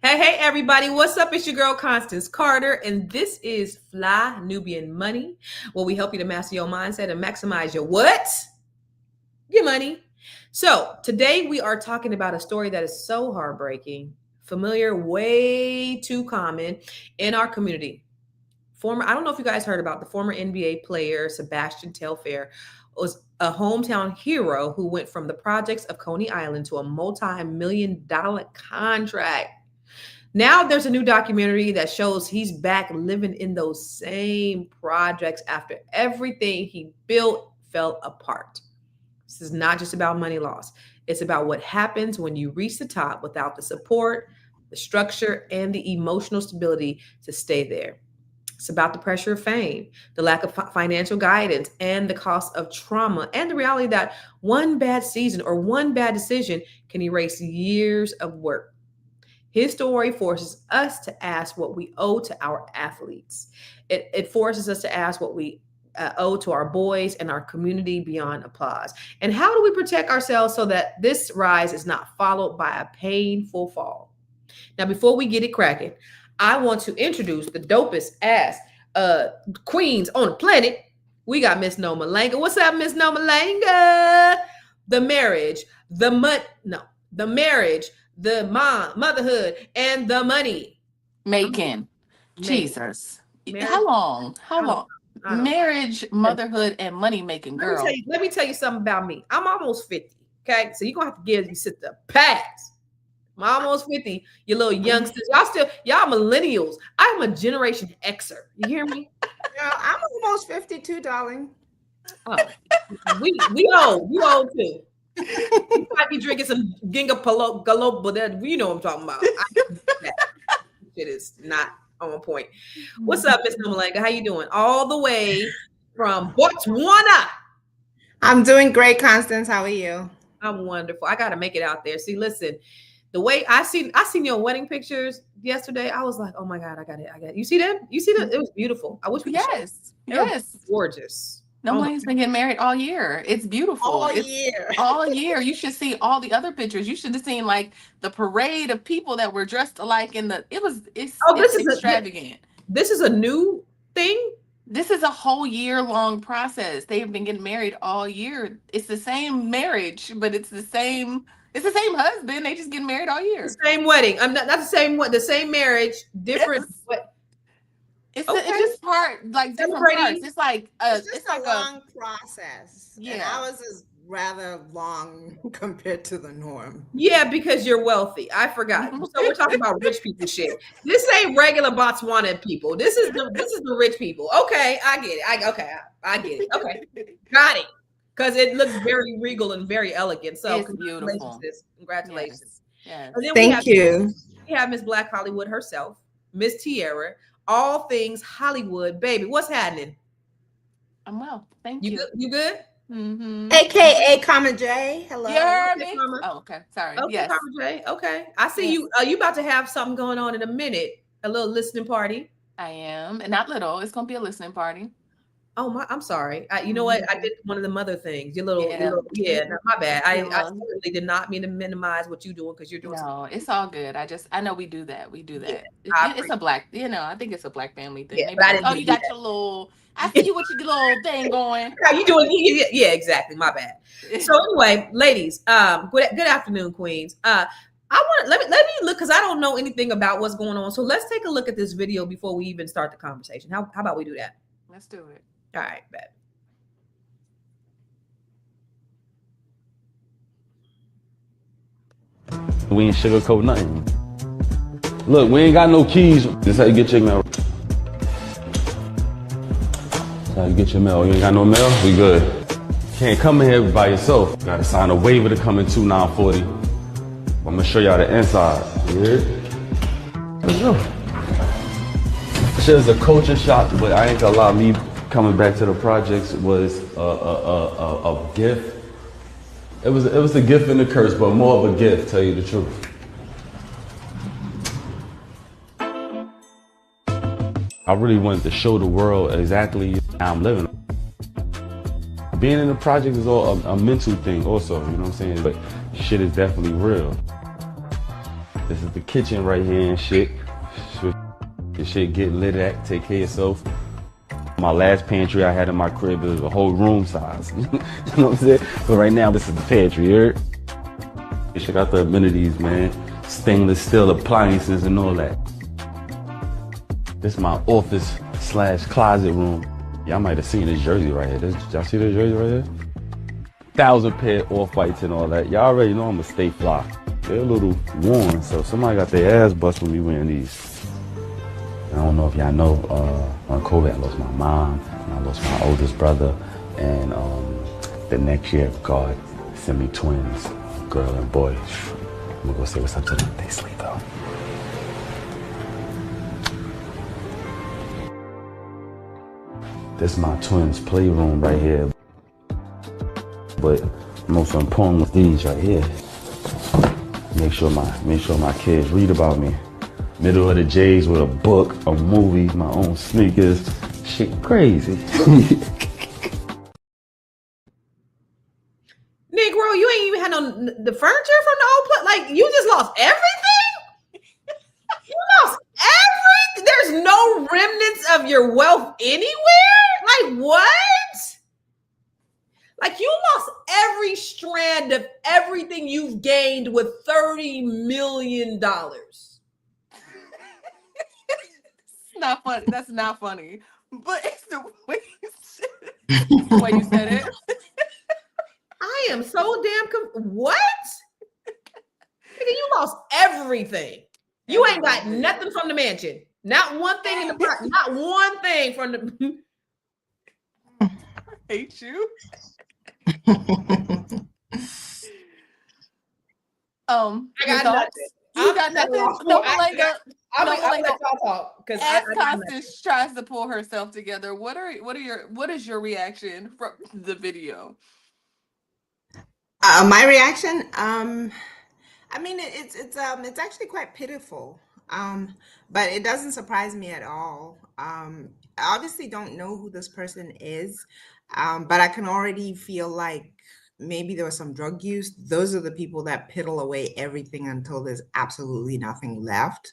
Hey, everybody. What's up? It's your girl, Constance Carter, and this is Fly Nubian Money, where we help you to master your mindset and maximize your what? Your money. So, today we are talking about a story that is so heartbreaking, familiar, way too common in our community. I don't know if you guys heard about the former NBA player, Sebastian Telfair, was a hometown hero who went from the projects of Coney Island to a multi-million-dollar contract. Now there's a new documentary that shows he's back living in those same projects after everything he built fell apart. This is not just about money loss. It's about what happens when you reach the top without the support, the structure, and the emotional stability to stay there. It's about the pressure of fame, the lack of financial guidance, and the cost of trauma, and the reality that one bad season or one bad decision can erase years of work. His story forces us to ask what we owe to our athletes. It forces us to ask what we owe to our boys and our community beyond applause. And how do we protect ourselves so that this rise is not followed by a painful fall? Now, before we get it cracking, I want to introduce the dopest ass queens on the planet. We got Miss Noma Langa. What's up, Miss Noma Langa? The marriage, the motherhood, and the money making. Jesus. Marriage? How long? Marriage, motherhood, and money making, girl. Let me tell you something about me. I'm almost 50. Okay. So you're gonna have to give me the pass. I'm almost 50. You little youngsters. Y'all millennials. I'm a Generation Xer. You hear me? Girl, I'm almost 52, darling. Oh, we old. You old too. You might be drinking some Ginga Galope, but that you know what I'm talking about. It is not on point. What's up, Miss Nomalanga? How you doing? All the way from Botswana. I'm doing great, Constance. How are you? I'm wonderful. I gotta make it out there. See, listen, the way I seen your wedding pictures yesterday, I was like, oh my God, I got it. You see that? It was beautiful. I wish we could Yes. Gorgeous. Nobody's been getting married all year. It's beautiful. All year. You should see all the other pictures. You should have seen like the parade of people that were dressed alike it's extravagant. This is a new thing. This is a whole year-long process. They've been getting married all year. It's the same marriage, but it's the same husband. They just getting married all year. The same wedding. I'm not the same marriage, different. Yes. It's just different parts. It's like it's like a long process. Yeah, and ours is rather long compared to the norm. Yeah, because you're wealthy. I forgot. So we're talking about rich people shit. This ain't regular Botswana people. This is the rich people. Okay, I get it. I get it. Okay, got it. Because it looks very regal and very elegant. So it's beautiful. Congratulations. Yes. Thank you. We have Miss Black Hollywood herself, Miss Tierra. All things Hollywood, baby. What's happening? I'm well. Thank you. You good? Mm-hmm. AKA Comma J. Hello. You heard me? Oh, okay. Sorry. Okay, yes. Comma J. Okay. I see you. You about to have something going on in a minute. A little listening party. I am. And not little. It's going to be a listening party. Oh, I'm sorry. You know what? I did one of the mother things. Your little, my bad. I certainly did not mean to minimize what you're doing because you're doing. No, it's all good. I know we do that. Yeah, it's a black, I think it's a black family thing. Yeah, you got your little. I see you with your little thing going. Yeah, you doing? Yeah, exactly. My bad. So anyway, ladies, good afternoon, queens. I want let me look because I don't know anything about what's going on. So let's take a look at this video before we even start the conversation. How about we do that? Let's do it. All right, bet. We ain't sugarcoat nothing. Look, we ain't got no keys. This how you get your mail. That's how you get your mail. You ain't got no mail? We good. Can't come in here by yourself. Gotta sign a waiver to come in 2940. I'm gonna show y'all the inside. You heard? Let's go. This is a culture shock, but I ain't gonna lie, me coming back to the projects was a gift. It was a gift and a curse, but more of a gift, tell you the truth. I really wanted to show the world exactly how I'm living. Being in the project is all a mental thing also, you know what I'm saying? But shit is definitely real. This is the kitchen right here and shit. Your shit get lit at, take care of yourself. My last pantry I had in my crib is a whole room size. You know what I'm saying? But right now, this is the pantry, you heard? Check out the amenities, man. Stainless steel appliances and all that. This is my office / closet room. Y'all might have seen this jersey right here. Y'all see this jersey right here? 1,000 pair off-whites and all that. Y'all already know I'm a stay fly. They're a little worn, so somebody got their ass bust with me wearing these. I don't know if y'all know, on COVID, I lost my mom, and I lost my oldest brother, and the next year, God sent me twins, girl and boy. I'm gonna go say what's up to them. They sleep though. This is my twins' playroom right here. But most important was these right here. Make sure my kids read about me. Middle of the J's with a book, a movie, my own sneakers. Shit crazy. Negro, you ain't even had the furniture from the old place. Like, you just lost everything? You lost everything? There's no remnants of your wealth anywhere? Like, what? Like, you lost every strand of everything you've gained with $30 million. It's not funny. That's not funny. But it's the way you said it. I am so damn what? Nigga, you lost everything. You ain't got nothing from the mansion. Not one thing in the park. Not one thing from the. I hate you. I got nothing. You got nothing. No, Malenga. I'll let y'all talk because as Constance tries to pull herself together, what is your reaction from the video? My reaction, I mean, it's actually quite pitiful, but it doesn't surprise me at all. I obviously don't know who this person is, but I can already feel like maybe there was some drug use. Those are the people that piddle away everything until there's absolutely nothing left.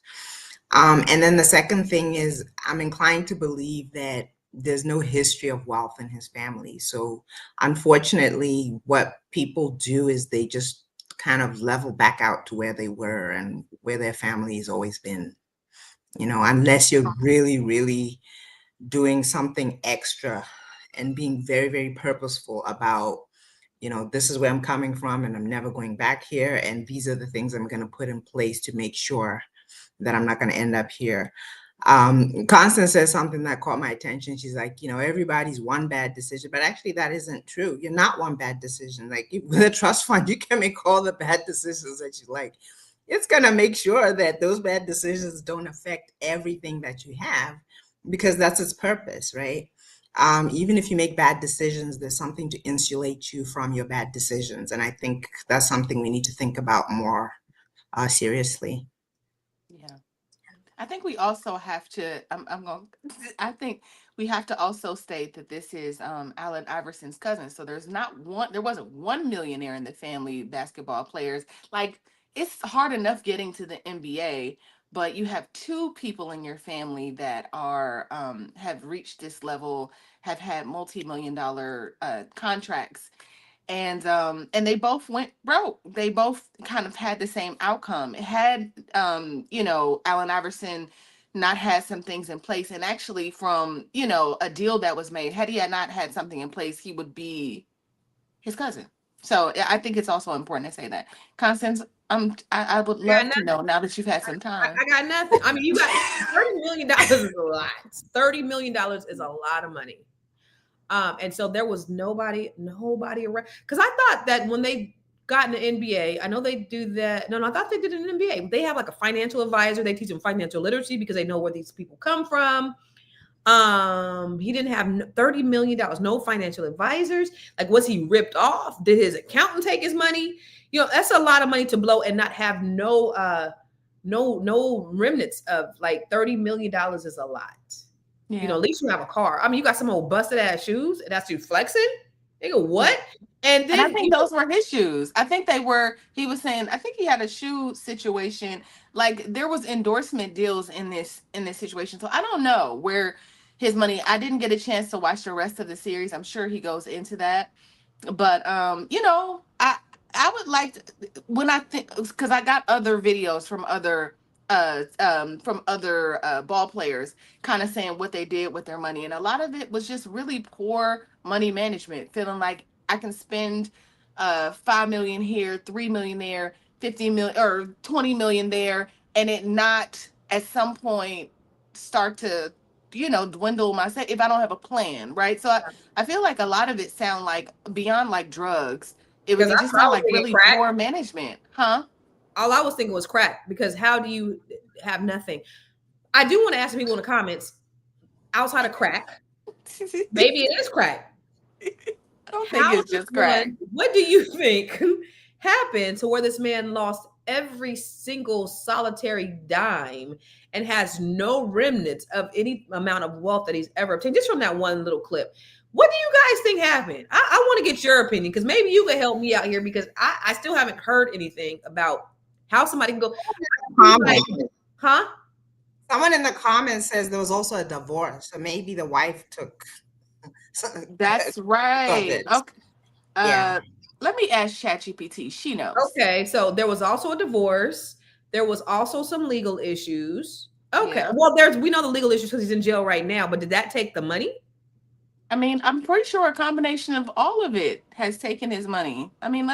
And then the second thing is, I'm inclined to believe that there's no history of wealth in his family. So unfortunately, what people do is they just kind of level back out to where they were and where their family has always been, unless you're really, really doing something extra and being very, very purposeful about, this is where I'm coming from and I'm never going back here. And these are the things I'm going to put in place to make sure that I'm not going to end up here. Constance says something that caught my attention. She's like, everybody's one bad decision, but actually that isn't true. You're not one bad decision. Like with a trust fund, you can make all the bad decisions that you like. It's going to make sure that those bad decisions don't affect everything that you have, because that's its purpose, right? Even if you make bad decisions, there's something to insulate you from your bad decisions. And I think that's something we need to think about more seriously. Yeah. I think we also have to, I think we have to also state that this is Allen Iverson's cousin. So there wasn't one millionaire in the family basketball players. Like, it's hard enough getting to the NBA, but you have two people in your family that are, have reached this level, have had multi-million-dollar contracts. And they both went broke. They both kind of had the same outcome. Had Allen Iverson not had some things in place, and actually from a deal that was made, had he not had something in place, he would be his cousin. So I think it's also important to say that. Constance, I would love to know now that you've had some time. I got nothing. I mean, you got $30 million is a lot. $30 million is a lot of money. And so there was nobody around. Because I thought that when they got in the NBA, I know they do that. No, I thought they did it in the NBA. They have like a financial advisor. They teach them financial literacy because they know where these people come from. He didn't have $30 million, no financial advisors. Like, was he ripped off? Did his accountant take his money? That's a lot of money to blow and not have no remnants of like $30 million is a lot. Yeah. At least you have a car. I mean, you got some old busted ass shoes and that's you flexing. Nigga, what? And then I think those were his shoes. I think they were, he was saying, I think he had a shoe situation. like there was endorsement deals in this situation. So I don't know where his money. I didn't get a chance to watch the rest of the series. I'm sure he goes into that. But you know, I would like to, when I think, because I got other videos from other ball players kind of saying what they did with their money, and a lot of it was just really poor money management, feeling like I can spend 5 million here, 3 million there, 50 million or 20 million there, and it not at some point start to, you know, dwindle myself if I don't have a plan, right? So I feel like a lot of it sound like beyond like drugs. It just sound like really poor management, huh? All I was thinking was crack, because how do you have nothing? I do want to ask people in the comments, outside of crack, maybe it is crack. I don't think it's just crack. What do you think happened to where this man lost every single solitary dime and has no remnants of any amount of wealth that he's ever obtained, just from that one little clip? What do you guys think happened? I want to get your opinion, because maybe you could help me out here, because I still haven't heard anything about how somebody can go. Huh? Someone in the comments says there was also a divorce, so maybe the wife took. That's right. Okay. Yeah. Let me ask ChatGPT. She knows. Okay, so there was also a divorce. There was also some legal issues. Okay, yeah. Well, we know the legal issues because he's in jail right now. But did that take the money? I mean, I'm pretty sure a combination of all of it has taken his money. I mean,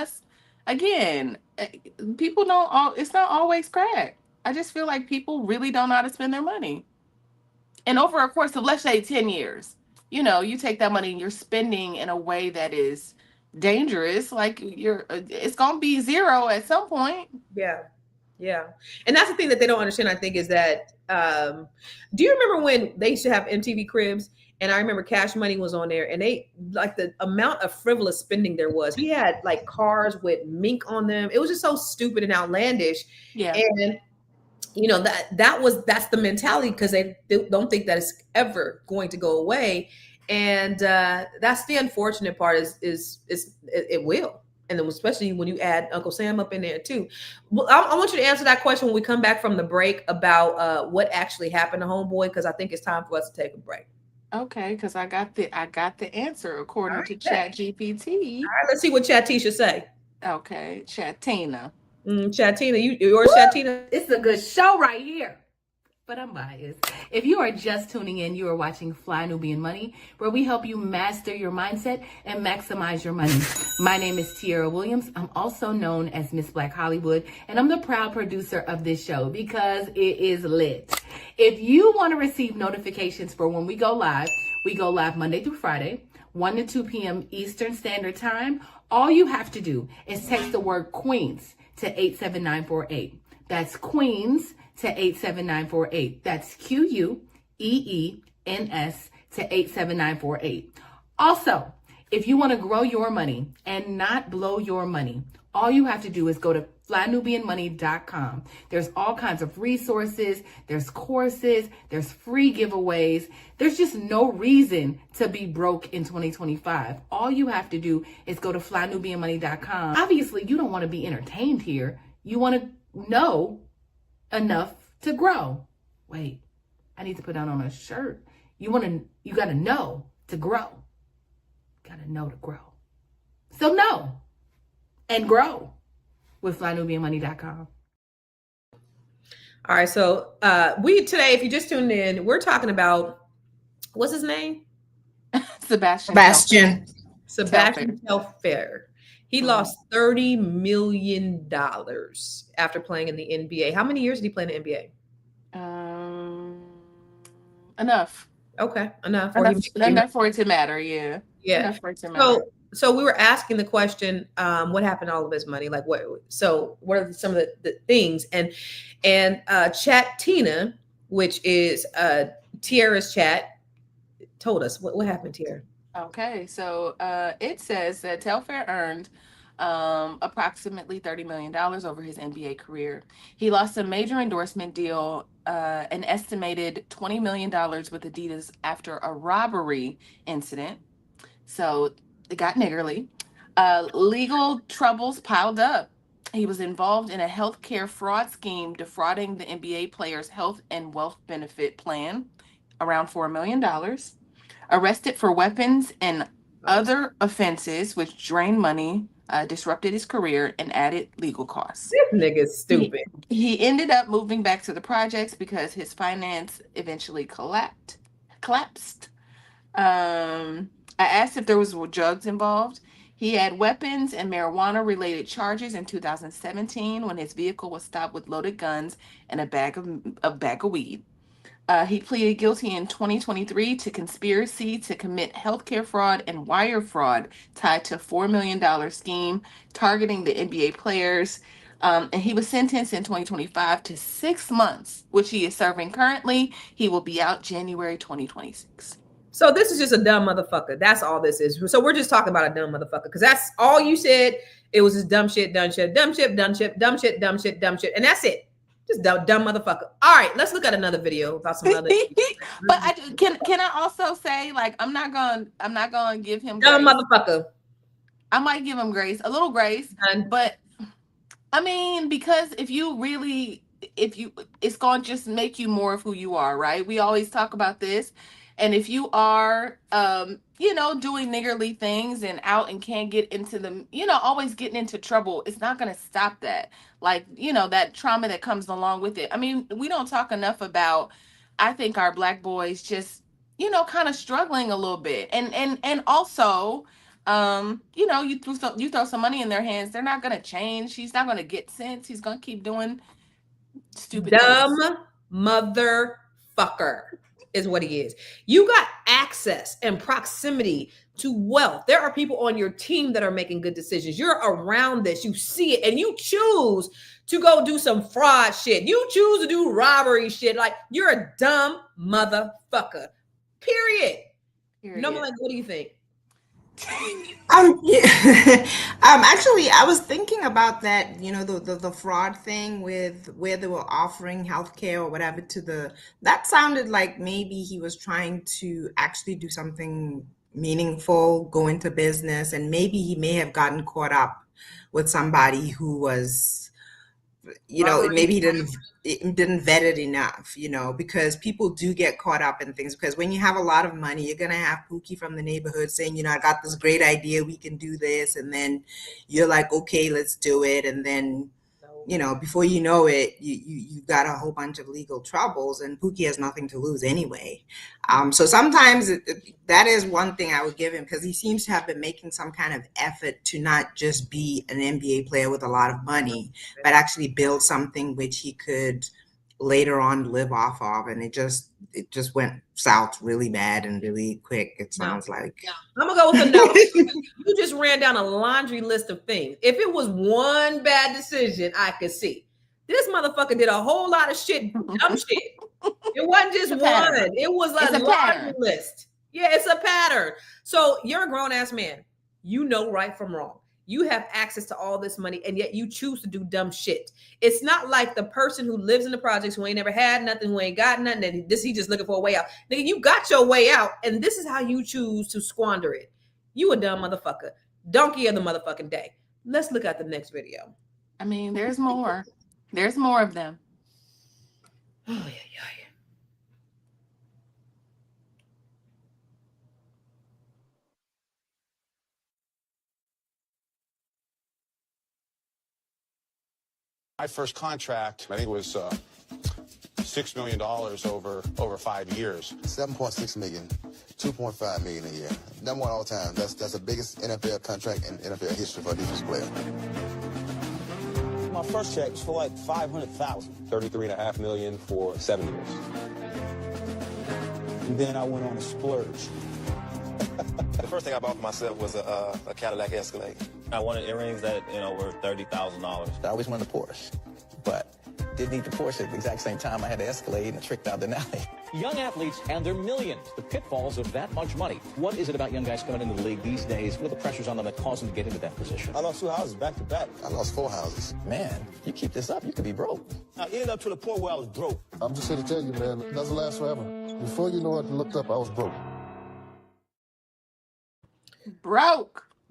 people don't it's not always crack. I just feel like people really don't know how to spend their money. And over a course of, let's say, 10 years, you know, you take that money and you're spending in a way that is dangerous, like it's going to be zero at some point. Yeah. And that's the thing that they don't understand, I think, is that, do you remember when they used to have MTV Cribs? And I remember Cash Money was on there, and they, like, the amount of frivolous spending there was. He had like cars with mink on them. It was just so stupid and outlandish. Yeah. And you know, that's the mentality, because they don't think that it's ever going to go away. And that's the unfortunate part, is it will. And then especially when you add Uncle Sam up in there too. Well, I want you to answer that question when we come back from the break about what actually happened to homeboy, because I think it's time for us to take a break. Okay, because I got the answer according to ChatGPT. All right, let's see what Chatisha say. Okay, Chatina. Chatina, yours, Chatina. It's a good show right here, but I'm biased. If you are just tuning in, you are watching Fly Nubian Money, where we help you master your mindset and maximize your money. My name is Tiara Williams. I'm also known as Miss Black Hollywood, and I'm the proud producer of this show because it is lit. If you want to receive notifications for when we go live Monday through Friday, 1 to 2 p.m. Eastern Standard Time. All you have to do is text the word Queens to 87948. That's Queens to 87948. That's QUEENS to 87948. Also, if you want to grow your money and not blow your money, all you have to do is go to flynubianmoney.com. There's all kinds of resources, there's courses, there's free giveaways. There's just no reason to be broke in 2025. All you have to do is go to flynubianmoney.com. Obviously, you don't want to be entertained here. You want to know enough to grow. Wait, I need to put that on a shirt. You got to know to grow. Got to know to grow. So know and grow with flynubianmoney.com. All right, so today, if you just tuned in, we're talking about, what's his name? Sebastian Telfair. He lost $30 million after playing in the NBA. How many years did he play in the NBA? Enough. Okay, enough for it to matter. Yeah. Enough for it to matter. So we were asking the question, what happened to all of his money? Like what are some of the things? And Chatina, which is Tiara's chat, told us what happened, Tiara. Okay, so it says that Telfair earned approximately $30 million over his NBA career. He lost a major endorsement deal, an estimated $20 million with Adidas after a robbery incident. So it got niggly. Legal troubles piled up. He was involved in a healthcare fraud scheme defrauding the NBA players' health and wealth benefit plan, around $4 million. Arrested for weapons and other offenses which drained money, disrupted his career, and added legal costs. This nigga's stupid. He ended up moving back to the projects because his finance eventually collapsed. I asked if there was drugs involved. He had weapons and marijuana-related charges in 2017 when his vehicle was stopped with loaded guns and a bag of weed. He pleaded guilty in 2023 to conspiracy to commit healthcare fraud and wire fraud tied to a $4 million scheme targeting the NBA players. And he was sentenced in 2025 to 6 months, which he is serving currently. He will be out January 2026. So this is just a dumb motherfucker. That's all this is. So we're just talking about a dumb motherfucker because that's all you said. It was just dumb shit, dumb shit, dumb shit, dumb shit, dumb shit, dumb shit, dumb shit, and that's it. Just dumb motherfucker. All right, let's look at another video about some other. But can I also say, like, I'm not gonna give him dumb grace. Motherfucker. I might give him grace, a little grace, but I mean, because if it's gonna just make you more of who you are, right? We always talk about this. And if you are, doing niggerly things and out and can't get into the, always getting into trouble, it's not going to stop that. Like, that trauma that comes along with it. I mean, we don't talk enough about, I think, our Black boys just, kind of struggling a little bit. And also, you throw some money in their hands, they're not going to change. He's not going to get sense. He's going to keep doing stupid dumb things. Motherfucker. Is what he is. You got access and proximity to wealth. There are people on your team that are making good decisions. You're around this. You see it and you choose to go do some fraud shit. You choose to do robbery shit. Like, you're a dumb motherfucker. Period. No, like, what do you think? Actually, I was thinking about that, the fraud thing with where they were offering healthcare or whatever that sounded like maybe he was trying to actually do something meaningful, go into business, and maybe he may have gotten caught up with somebody who was, maybe he didn't vet it enough, because people do get caught up in things, because when you have a lot of money, you're going to have Pookie from the neighborhood saying, I got this great idea, we can do this. And then you're like, okay, let's do it. And then, before you know it, you've got a whole bunch of legal troubles, and Pookie has nothing to lose anyway. So sometimes that is one thing I would give him, because he seems to have been making some kind of effort to not just be an NBA player with a lot of money, but actually build something which he could later on live off of. And it just went south really bad and really quick, it sounds like. I'm gonna go with a no. You just ran down a laundry list of things. If it was one bad decision, I could see. This motherfucker did a whole lot of shit, dumb shit. It wasn't just one. It was a laundry list. Yeah, it's a pattern. So you're a grown-ass man. You know right from wrong. You have access to all this money, and yet you choose to do dumb shit. It's not like the person who lives in the projects who ain't never had nothing, who ain't got nothing, and he just looking for a way out. Nigga, you got your way out, and this is how you choose to squander it. You a dumb motherfucker. Donkey of the motherfucking day. Let's look at the next video. I mean, there's more. There's more of them. Oh, yeah. My first contract, I think it was $6 million over 5 years. 7.6 million, 2.5 million a year. Number one all time. That's the biggest NFL contract in NFL history for a defensive player. My first check was for like $500,000. $33.5 million for 7 years. And then I went on a splurge. The first thing I bought for myself was a Cadillac Escalade. I wanted earrings that, were $30,000. I always wanted a Porsche, but didn't need the Porsche at the exact same time I had the Escalade and tricked out Denali. Young athletes and their millions, the pitfalls of that much money. What is it about young guys coming into the league these days? What are the pressures on them that cause them to get into that position? I lost 2 houses back to back. I lost 4 houses. Man, you keep this up, you could be broke. I ended up to the point where I was broke. I'm just here to tell you, man, it doesn't last forever. Before you know it, I looked up, I was broke.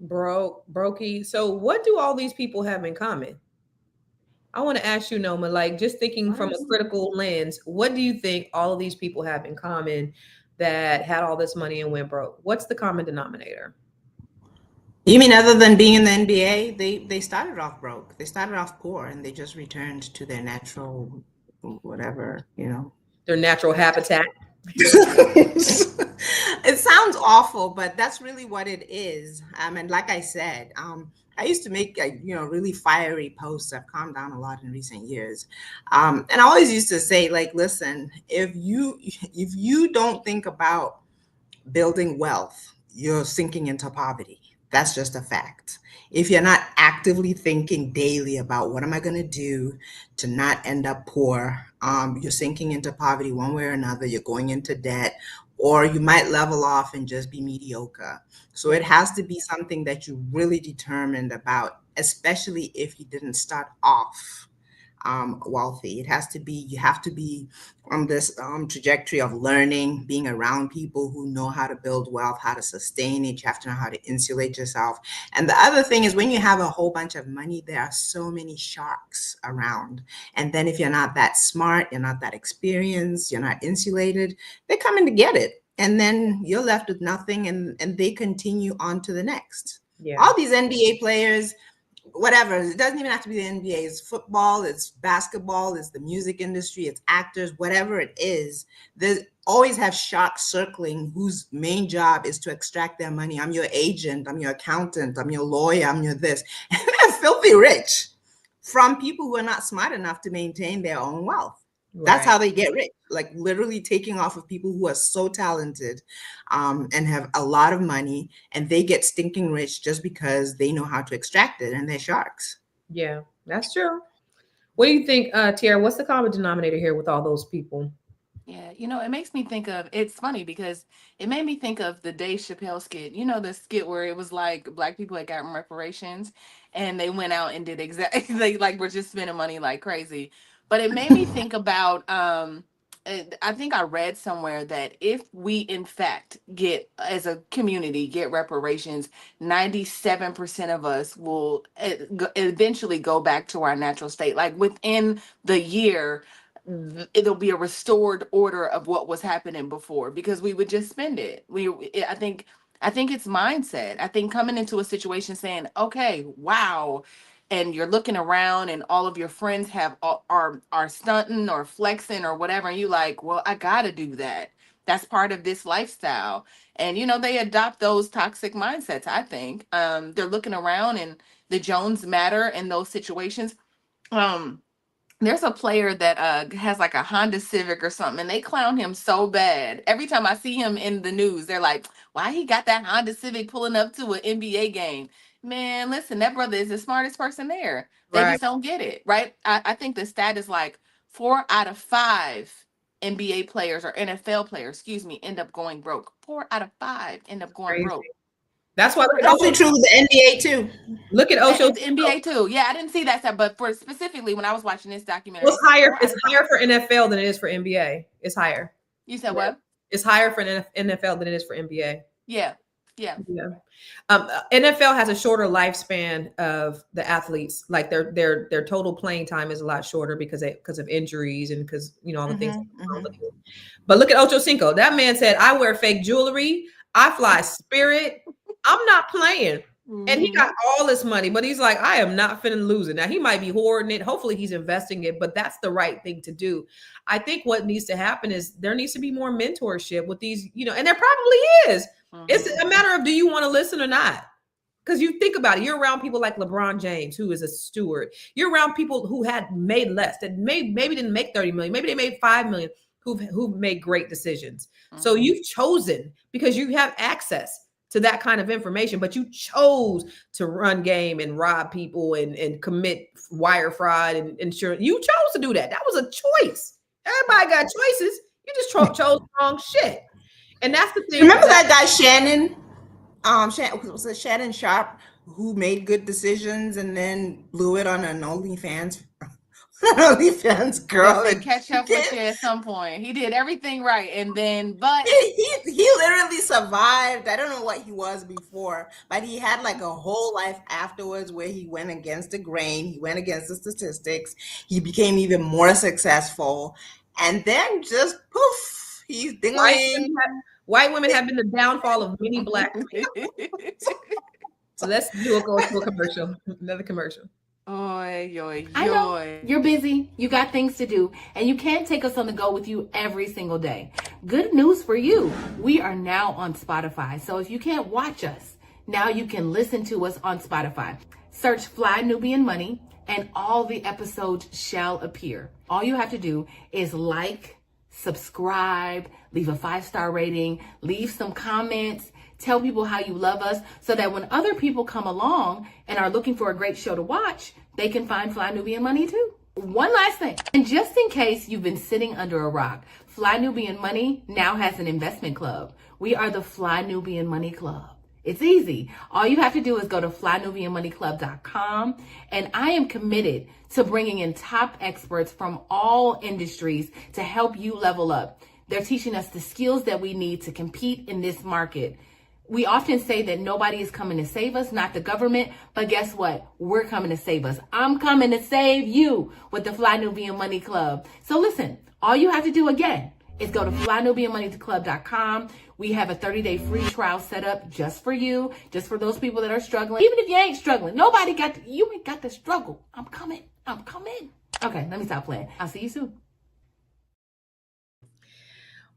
Brokey. So what do all these people have in common? I want to ask you, Noma, like just thinking from a critical lens, what do you think all of these people have in common that had all this money and went broke? What's the common denominator? You mean other than being in the NBA, they started off broke. They started off poor, and they just returned to their natural, whatever, their natural habitat. It sounds awful, but that's really what it is. And like I said, I used to make really fiery posts. I've calmed down a lot in recent years, and I always used to say, like, listen, if you don't think about building wealth, you're sinking into poverty. That's just a fact. If you're not actively thinking daily about what am I going to do to not end up poor, you're sinking into poverty one way or another. You're going into debt, or you might level off and just be mediocre. So it has to be something that you're really determined about, especially if you didn't start off wealthy. You have to be on this trajectory of learning, being around people who know how to build wealth, how to sustain it. You have to know how to insulate yourself. And the other thing is, when you have a whole bunch of money, there are so many sharks around. And then if you're not that smart, you're not that experienced, you're not insulated, they're coming to get it. And then you're left with nothing, and they continue on to the next. Yeah. All these NBA players, whatever, it doesn't even have to be the NBA. It's football, it's basketball, it's the music industry, it's actors, whatever it is. They always have sharks circling whose main job is to extract their money. I'm your agent, I'm your accountant, I'm your lawyer, I'm your this. And they're filthy rich from people who are not smart enough to maintain their own wealth. Right. That's how they get rich, like literally taking off of people who are so talented and have a lot of money, and they get stinking rich just because they know how to extract it, and they're sharks. Yeah, that's true. What do you think, Tiara? What's the common denominator here with all those people? Yeah, it makes me think of, it's funny because it made me think of the Dave Chappelle skit. The skit where it was like Black people had gotten reparations and they went out and did exactly, they like were just spending money like crazy. But it made me think about, I think I read somewhere that if we in fact get, as a community, get reparations, 97% of us will eventually go back to our natural state. Like within the year, it'll be a restored order of what was happening before, because we would just spend it. I think it's mindset. I think coming into a situation saying, okay, wow, and you're looking around and all of your friends are stunting or flexing or whatever, and you like, well, I gotta do that. That's part of this lifestyle. And they adopt those toxic mindsets. I think they're looking around, and the Jones matter in those situations. There's a player that has like a Honda Civic or something, and they clown him so bad. Every time I see him in the news, they're like, why he got that Honda Civic pulling up to an NBA game? Man, listen, that brother is the smartest person there. They just don't get it, right? I think the stat is like 4 out of 5 NBA players, or NFL players, excuse me, end up going broke. 4 out of 5 end up going broke. That's why it's also true with the NBA too. Look at Ocho. The NBA too. Yeah, I didn't see that stuff, but for specifically when I was watching this documentary, well, it's higher for NFL than it is for NBA. It's higher. You said what? It's higher for NFL than it is for NBA. Yeah. NFL has a shorter lifespan of the athletes. Like their total playing time is a lot shorter because of injuries and because all the things. But look at Ocho Cinco. That man said, "I wear fake jewelry. I fly Spirit. I'm not playing." And he got all this money, but he's like, I am not finna lose it. Now he might be hoarding it. Hopefully he's investing it, but that's the right thing to do. I think what needs to happen is there needs to be more mentorship with these, and there probably is. It's a matter of, do you want to listen or not? Because you think about it, you're around people like LeBron James, who is a steward. You're around people who had made less, that maybe didn't make 30 million. Maybe they made 5 million, who've made great decisions. So you've chosen, because you have access to that kind of information, but you chose to run game and rob people and commit wire fraud and insurance. You chose to do that. That was a choice. Everybody got choices. You just chose the wrong shit. And that's the thing. Remember that guy Shannon? Was it Shannon Sharp, who made good decisions and then blew it on an OnlyFans OnlyFans girl. And catch up with you at some point. He did everything right, and then he literally survived. I don't know what he was before, but he had like a whole life afterwards where he went against the grain. He went against the statistics. He became even more successful, and then just poof, he's dingling. White women have been the downfall of many black men. So let's go to a commercial. Another commercial. I know you're busy, you got things to do, and you can't take us on the go with you every single day. Good news for you. We are now on Spotify. So if you can't watch us, now you can listen to us on Spotify. Search Fly Nubian Money and all the episodes shall appear. All you have to do is like, subscribe, leave a 5-star rating, leave some comments, tell people how you love us so that when other people come along and are looking for a great show to watch, they can find Fly Nubian Money too. One last thing, and just in case you've been sitting under a rock, Fly Nubian Money now has an investment club. We are the Fly Nubian Money Club. It's easy. All you have to do is go to flynubianmoneyclub.com, and I am committed to bringing in top experts from all industries to help you level up. They're teaching us the skills that we need to compete in this market. We often say that nobody is coming to save us, not the government, but guess what? We're coming to save us. I'm coming to save you with the Fly Nubian Money Club. So listen, all you have to do again is go to flynubianmoneyclub.com. We have a 30-day free trial set up just for you, just for those people that are struggling. Even if you ain't struggling, you ain't got to struggle. I'm coming. Okay, let me stop playing. I'll see you soon.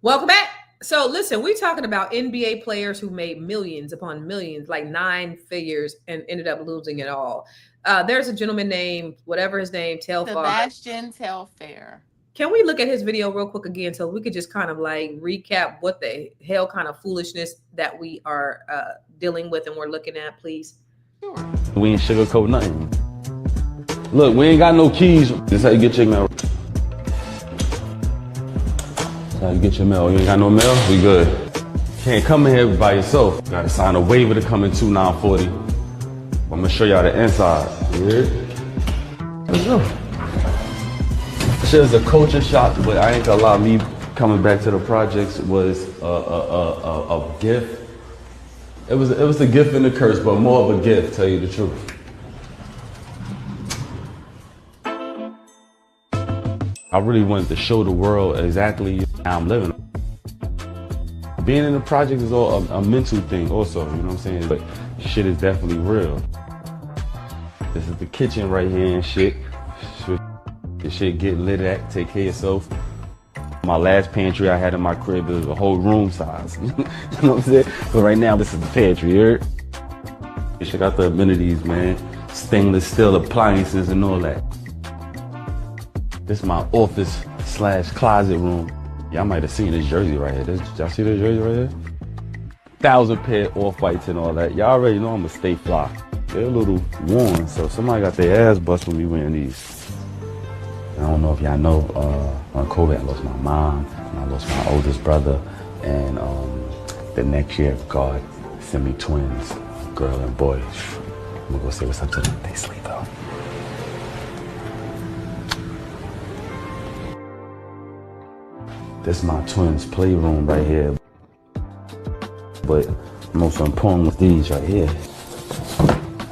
Welcome back. So listen, we're talking about NBA players who made millions upon millions, like 9 figures, and ended up losing it all. There's a gentleman named, whatever his name, Telfair. Sebastian Telfair. Can we look at his video real quick again so we could just kind of like recap what the hell kind of foolishness that we are dealing with and we're looking at, please? Sure. We ain't sugarcoat nothing. Look, we ain't got no keys. This is how you get your mail. How you get your mail? You ain't got no mail? We good. Can't come in here by yourself. Gotta sign a waiver to come in 2940. I'm gonna show y'all the inside. You hear? Let's go. This is a culture shock, but I ain't gonna lie, me coming back to the projects was a gift. It was a gift and a curse, but more of a gift, tell you the truth. I really wanted to show the world exactly how I'm living. Being in the project is all a mental thing also, you know what I'm saying? But shit is definitely real. This is the kitchen right here and shit. The shit get lit at, take care of yourself. My last pantry I had in my crib was a whole room size. You know what I'm saying? But right now this is the pantry, you heard? Check out the amenities, man. Stainless steel appliances and all that. This is my office / closet room. Y'all might have seen this jersey right here. Y'all see this jersey right here? 1,000 pair off-whites and all that. Y'all already know I'm a stay fly. They're a little worn, so somebody got their ass bust with me wearing these. I don't know if y'all know, on COVID I lost my mom, and I lost my oldest brother, and the next year, God sent me twins, girl and boy. I'm gonna go say what's up to them. They sleep though. This is my twins' playroom right here. But most important was these right here.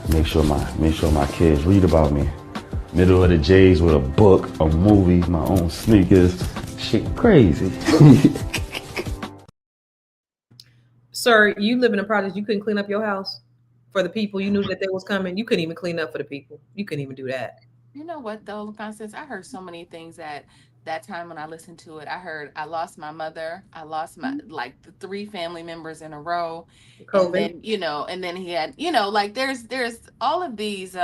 Make sure my kids read about me. Middle of the J's with a book, a movie, my own sneakers. Shit crazy. Sir, you live in a project, you couldn't clean up your house for the people. You knew that they was coming. You couldn't even clean up for the people. You couldn't even do that. You know what though, Constance? I heard so many things that time when I listened to it. I heard I lost my mother. I lost my like the 3 family members in a row. COVID. And then, and then he had, like there's all of these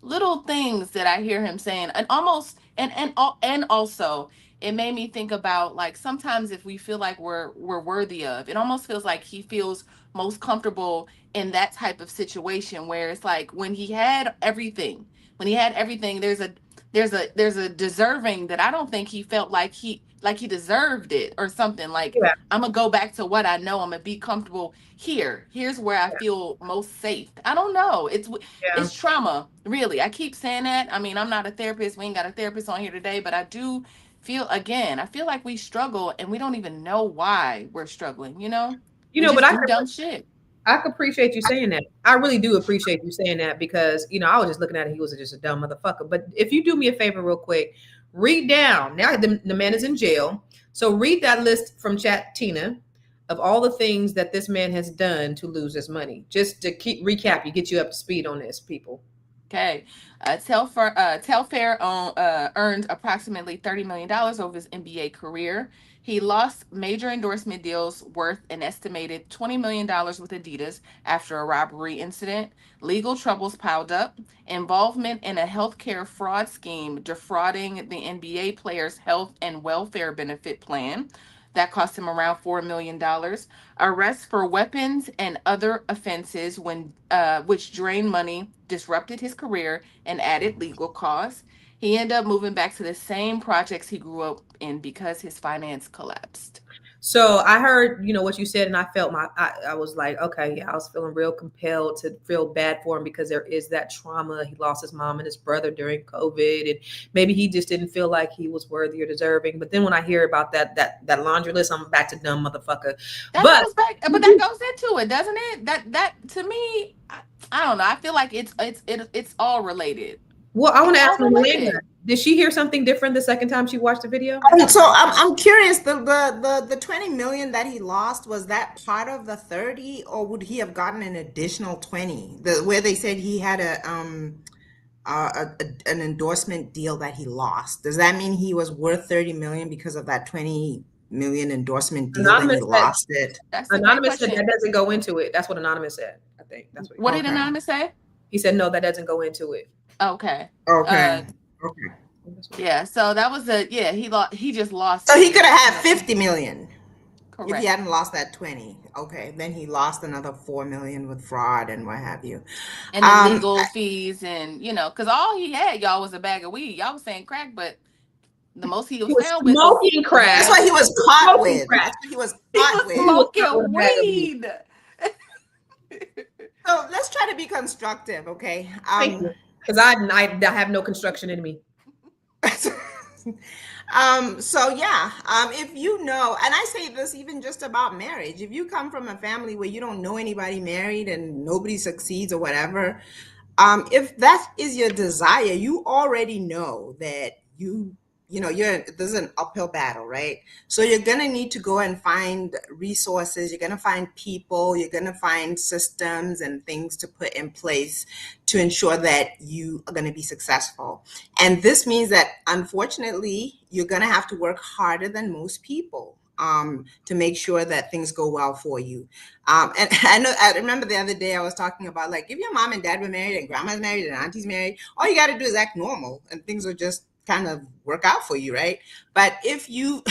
little things that I hear him saying, and also it made me think about like sometimes if we feel like we're worthy of, it almost feels like he feels most comfortable in that type of situation where it's like when he had everything, there's a deserving that I don't think he felt like like he deserved it or something. Like, Yeah. I'm gonna go back to what I know. I'm gonna be comfortable here. Here's where I feel most safe. I don't know. It's trauma, really. I keep saying that. I mean, I'm not a therapist. We ain't got a therapist on here today, but I do feel, again, I feel like we struggle and we don't even know why we're struggling. You know, we but just do dumb shit. I appreciate you saying that. I really do appreciate you saying that because, I was just looking at it. He was just a dumb motherfucker. But if you do me a favor real quick, read down. Now the man is in jail. So read that list from Chat Tina of all the things that this man has done to lose his money. Just to recap, get you up to speed on this, people. Okay. Telfair earned approximately $30 million over his NBA career. He lost major endorsement deals worth an estimated $20 million with Adidas after a robbery incident. Legal troubles piled up. Involvement in a healthcare fraud scheme defrauding the NBA players' health and welfare benefit plan. That cost him around $4 million. Arrests for weapons and other offenses which drained money, disrupted his career, and added legal costs. He ended up moving back to the same projects he grew up in because his finance collapsed. So I heard, what you said, and I felt I was like, okay, yeah, I was feeling real compelled to feel bad for him because there is that trauma. He lost his mom and his brother during COVID, and maybe he just didn't feel like he was worthy or deserving. But then when I hear about that laundry list, I'm back to dumb motherfucker. But that goes into it, doesn't it? That to me, I don't know. I feel like it's all related. Well, I want to ask Melania, did she hear something different the second time she watched the video? So I'm curious, the 20 million that he lost, was that part of the 30, or would he have gotten an additional 20? Where they said he had an endorsement deal that he lost. Does that mean he was worth 30 million because of that 20 million endorsement deal and he lost it? Anonymous said that doesn't go into it. That's what Anonymous said. I think that's what did Anonymous say? He said no, that doesn't go into it. Okay. Okay. Yeah. So that was he just lost. So he could have had 50 million. Correct. If he hadn't lost that 20. Okay. Then he lost another 4 million with fraud and what have you. And the legal fees and, because all he had, y'all, was a bag of weed. Y'all was saying crack, but the most he was found with smoking crack. That's what he was caught with. That's what he was caught with. Smoking weed. So let's try to be constructive, okay? Because I have no construction in me. If you know, and I say this even just about marriage, if you come from a family where you don't know anybody married and nobody succeeds or whatever, if that is your desire, you already know that there's an uphill battle, right? So you're going to need to go and find resources. You're going to find people. You're going to find systems and things to put in place to ensure that you are going to be successful. And this means that, unfortunately, you're going to have to work harder than most people to make sure that things go well for you. And I remember the other day I was talking about, like, if your mom and dad were married and grandma's married and auntie's married, all you got to do is act normal and things will just kind of work out for you, right? But if you,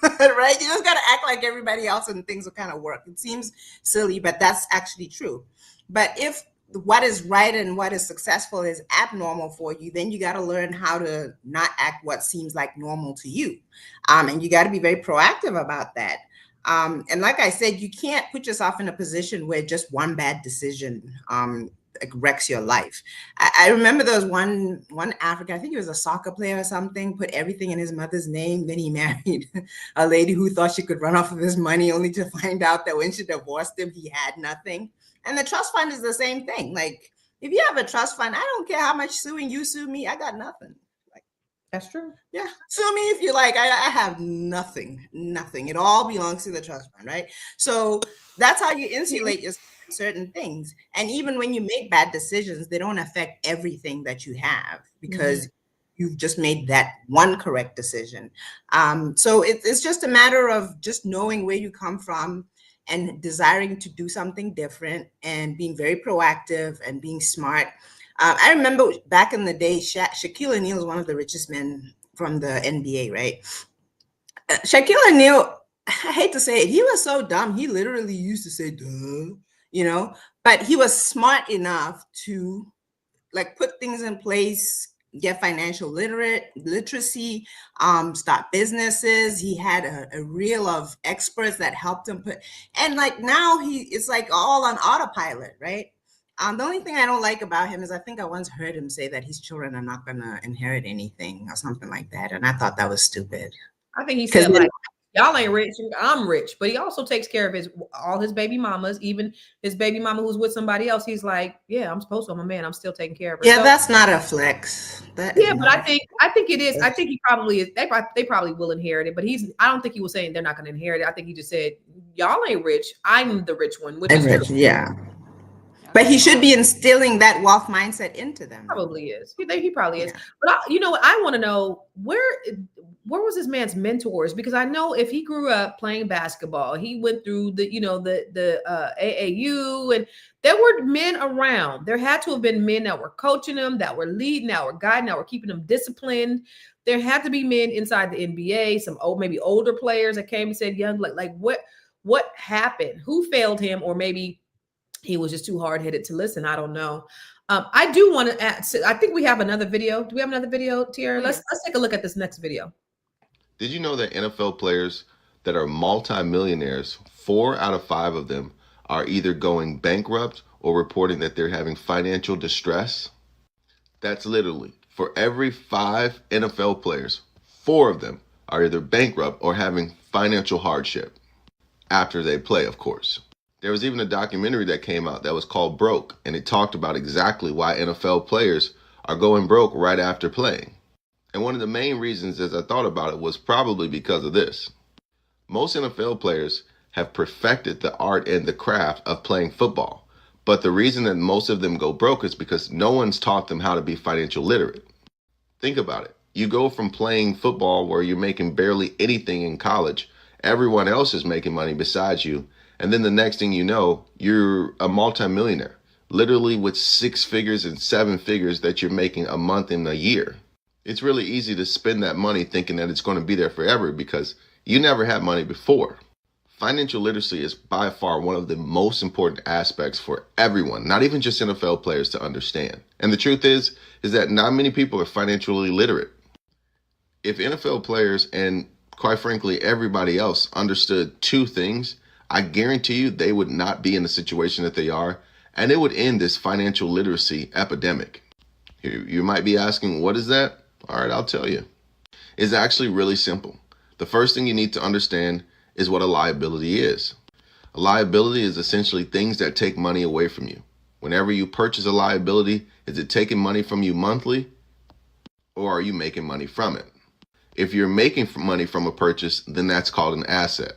right, you just got to act like everybody else and things will kind of work. It seems silly, but that's actually true. But if what is right and what is successful is abnormal for you, then you got to learn how to not act what seems like normal to you. And you got to be very proactive about that. And like I said, you can't put yourself in a position where just one bad decision wrecks your life. I remember there was one African, I think he was a soccer player or something, put everything in his mother's name. Then he married a lady who thought she could run off of his money, only to find out that when she divorced him, he had nothing. And the trust fund is the same thing. Like, if you have a trust fund, I don't care how much suing you sue me, I got nothing. Like, that's true. Yeah, sue me if you like. I have nothing. It all belongs to the trust fund, right? So that's how you insulate yourself from certain things. And even when you make bad decisions, they don't affect everything that you have because you've just made that one correct decision. So it's just a matter of just knowing where you come from and desiring to do something different and being very proactive and being smart. I remember back in the day, Shaquille O'Neal is one of the richest men from the NBA, right? Shaquille O'Neal, I hate to say it, he was so dumb. He literally used to say, duh, but he was smart enough to like put things in place, get financial literacy, start businesses. He had a reel of experts that helped him put, and like now it's like all on autopilot, right? The only thing I don't like about him is I think I once heard him say that his children are not going to inherit anything or something like that. And I thought that was stupid. I think he said like, y'all ain't rich, I'm rich. But he also takes care of all his baby mamas, even his baby mama who's with somebody else. He's like, yeah, I'm supposed to, I'm a man, I'm still taking care of her. Yeah, so, that's not a flex. But I think it is. I think he probably is. They probably will inherit it, but I don't think he was saying they're not going to inherit it. I think he just said, y'all ain't rich, I'm the rich one. Which is rich, yeah. But he should be instilling that wealth mindset into them. Probably is. He probably is. Yeah. But you know what? I want to know where was this man's mentors? Because I know if he grew up playing basketball, he went through the AAU, and there were men around. There had to have been men that were coaching him, that were leading, that were guiding, that were keeping him disciplined. There had to be men inside the NBA, some maybe older players that came and said, "Young, like what happened? Who failed him?" Or maybe he was just too hard-headed to listen. I don't know. I do want to add, I think we have another video. Do we have another video, Tiara? Let's take a look at this next video. Did you know that NFL players that are multimillionaires, 4 out of 5 of them are either going bankrupt or reporting that they're having financial distress? That's literally, for every 5 NFL players, 4 of them are either bankrupt or having financial hardship. After they play, of course. There was even a documentary that came out that was called Broke, and it talked about exactly why NFL players are going broke right after playing. And one of the main reasons, as I thought about it, was probably because of this. Most NFL players have perfected the art and the craft of playing football, but the reason that most of them go broke is because no one's taught them how to be financial literate. Think about it. You go from playing football where you're making barely anything in college, everyone else is making money besides you, and then the next thing you know, you're a multimillionaire, literally with 6 figures and 7 figures that you're making a month and a year. It's really easy to spend that money thinking that it's going to be there forever because you never had money before. Financial literacy is by far one of the most important aspects for everyone, not even just NFL players, to understand. And the truth is that not many people are financially literate. If NFL players and quite frankly everybody else understood 2 things, I guarantee you they would not be in the situation that they are, and it would end this financial literacy epidemic. You might be asking, what is that? All right, I'll tell you. It's actually really simple. The first thing you need to understand is what a liability is. A liability is essentially things that take money away from you. Whenever you purchase a liability, is it taking money from you monthly, or are you making money from it? If you're making money from a purchase, then that's called an asset.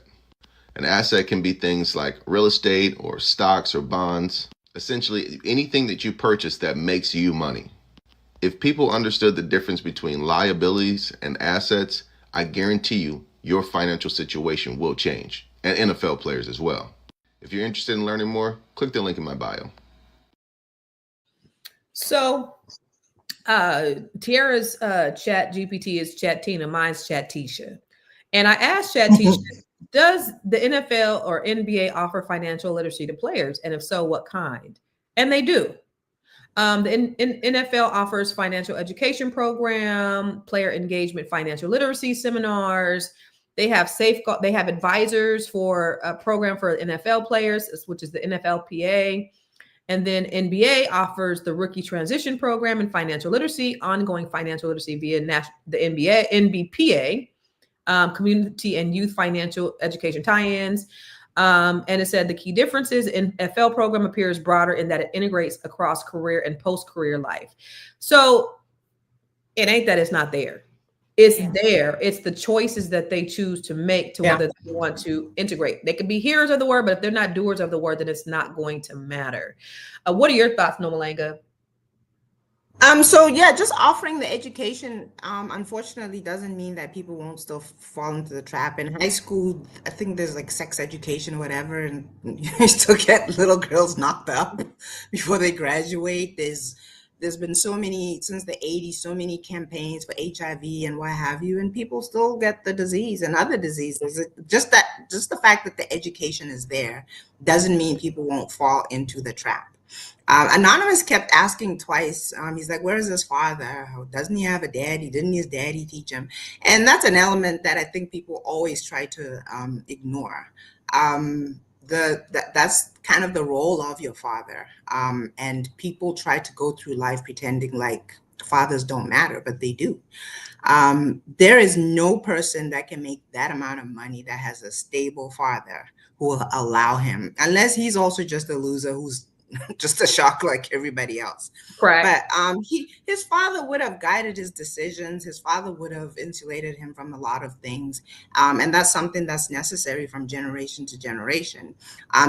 An asset can be things like real estate or stocks or bonds. Essentially, anything that you purchase that makes you money. If people understood the difference between liabilities and assets, I guarantee you your financial situation will change, and NFL players as well. If you're interested in learning more, click the link in my bio. So, Tiara's chat GPT is Chat Tina, mine's Chat Tisha. And I asked Chat Tisha, does the NFL or NBA offer financial literacy to players? And if so, what kind? And they do. The NFL offers financial education program, player engagement, financial literacy seminars. They have They have advisors for a program for NFL players, which is the NFLPA. And then NBA offers the rookie transition program and financial literacy, ongoing financial literacy via the NBPA, community and youth financial education tie-ins. And it said the key differences in NFL program appears broader in that it integrates across career and post-career life. So it ain't that it's not there. It's there. It's the choices that they choose to make to whether they want to integrate. They could be hearers of the word, but if they're not doers of the word, then it's not going to matter. What are your thoughts, Nomalanga? So yeah, just offering the education, unfortunately doesn't mean that people won't still fall into the trap. In high school, I think there's like sex education or whatever, and you still get little girls knocked up before they graduate. There's been so many, since the 80s, so many campaigns for HIV and what have you, and people still get the disease and other diseases. Just the fact that the education is there doesn't mean people won't fall into the trap. Anonymous kept asking twice. He's like, where is his father? Doesn't he have a daddy? Didn't his daddy teach him? And that's an element that I think people always try to ignore. That's kind of the role of your father. And people try to go through life pretending like fathers don't matter, but they do. There is no person that can make that amount of money that has a stable father who will allow him, unless he's also just a loser who's just a shock like everybody else. Correct. But his father would have guided his decisions. His father would have insulated him from a lot of things. And that's something that's necessary from generation to generation.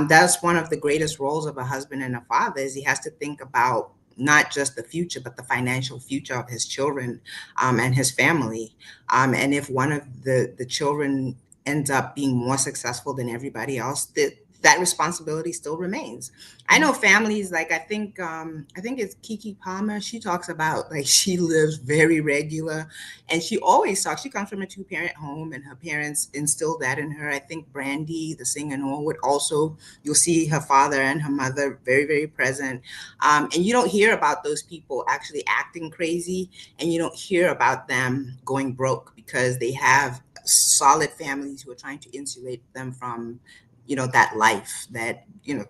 That's one of the greatest roles of a husband and a father, is he has to think about not just the future, but the financial future of his children and his family. And if one of the children ends up being more successful than everybody else, that responsibility still remains. I know families, like I think it's Kiki Palmer. She talks about, like, she lives very regular, and she always talks. She comes from a 2-parent home, and her parents instilled that in her. I think Brandy, the singer Norwood, also, you'll see her father and her mother very, very present. And you don't hear about those people actually acting crazy, and you don't hear about them going broke because they have solid families who are trying to insulate them from that life, the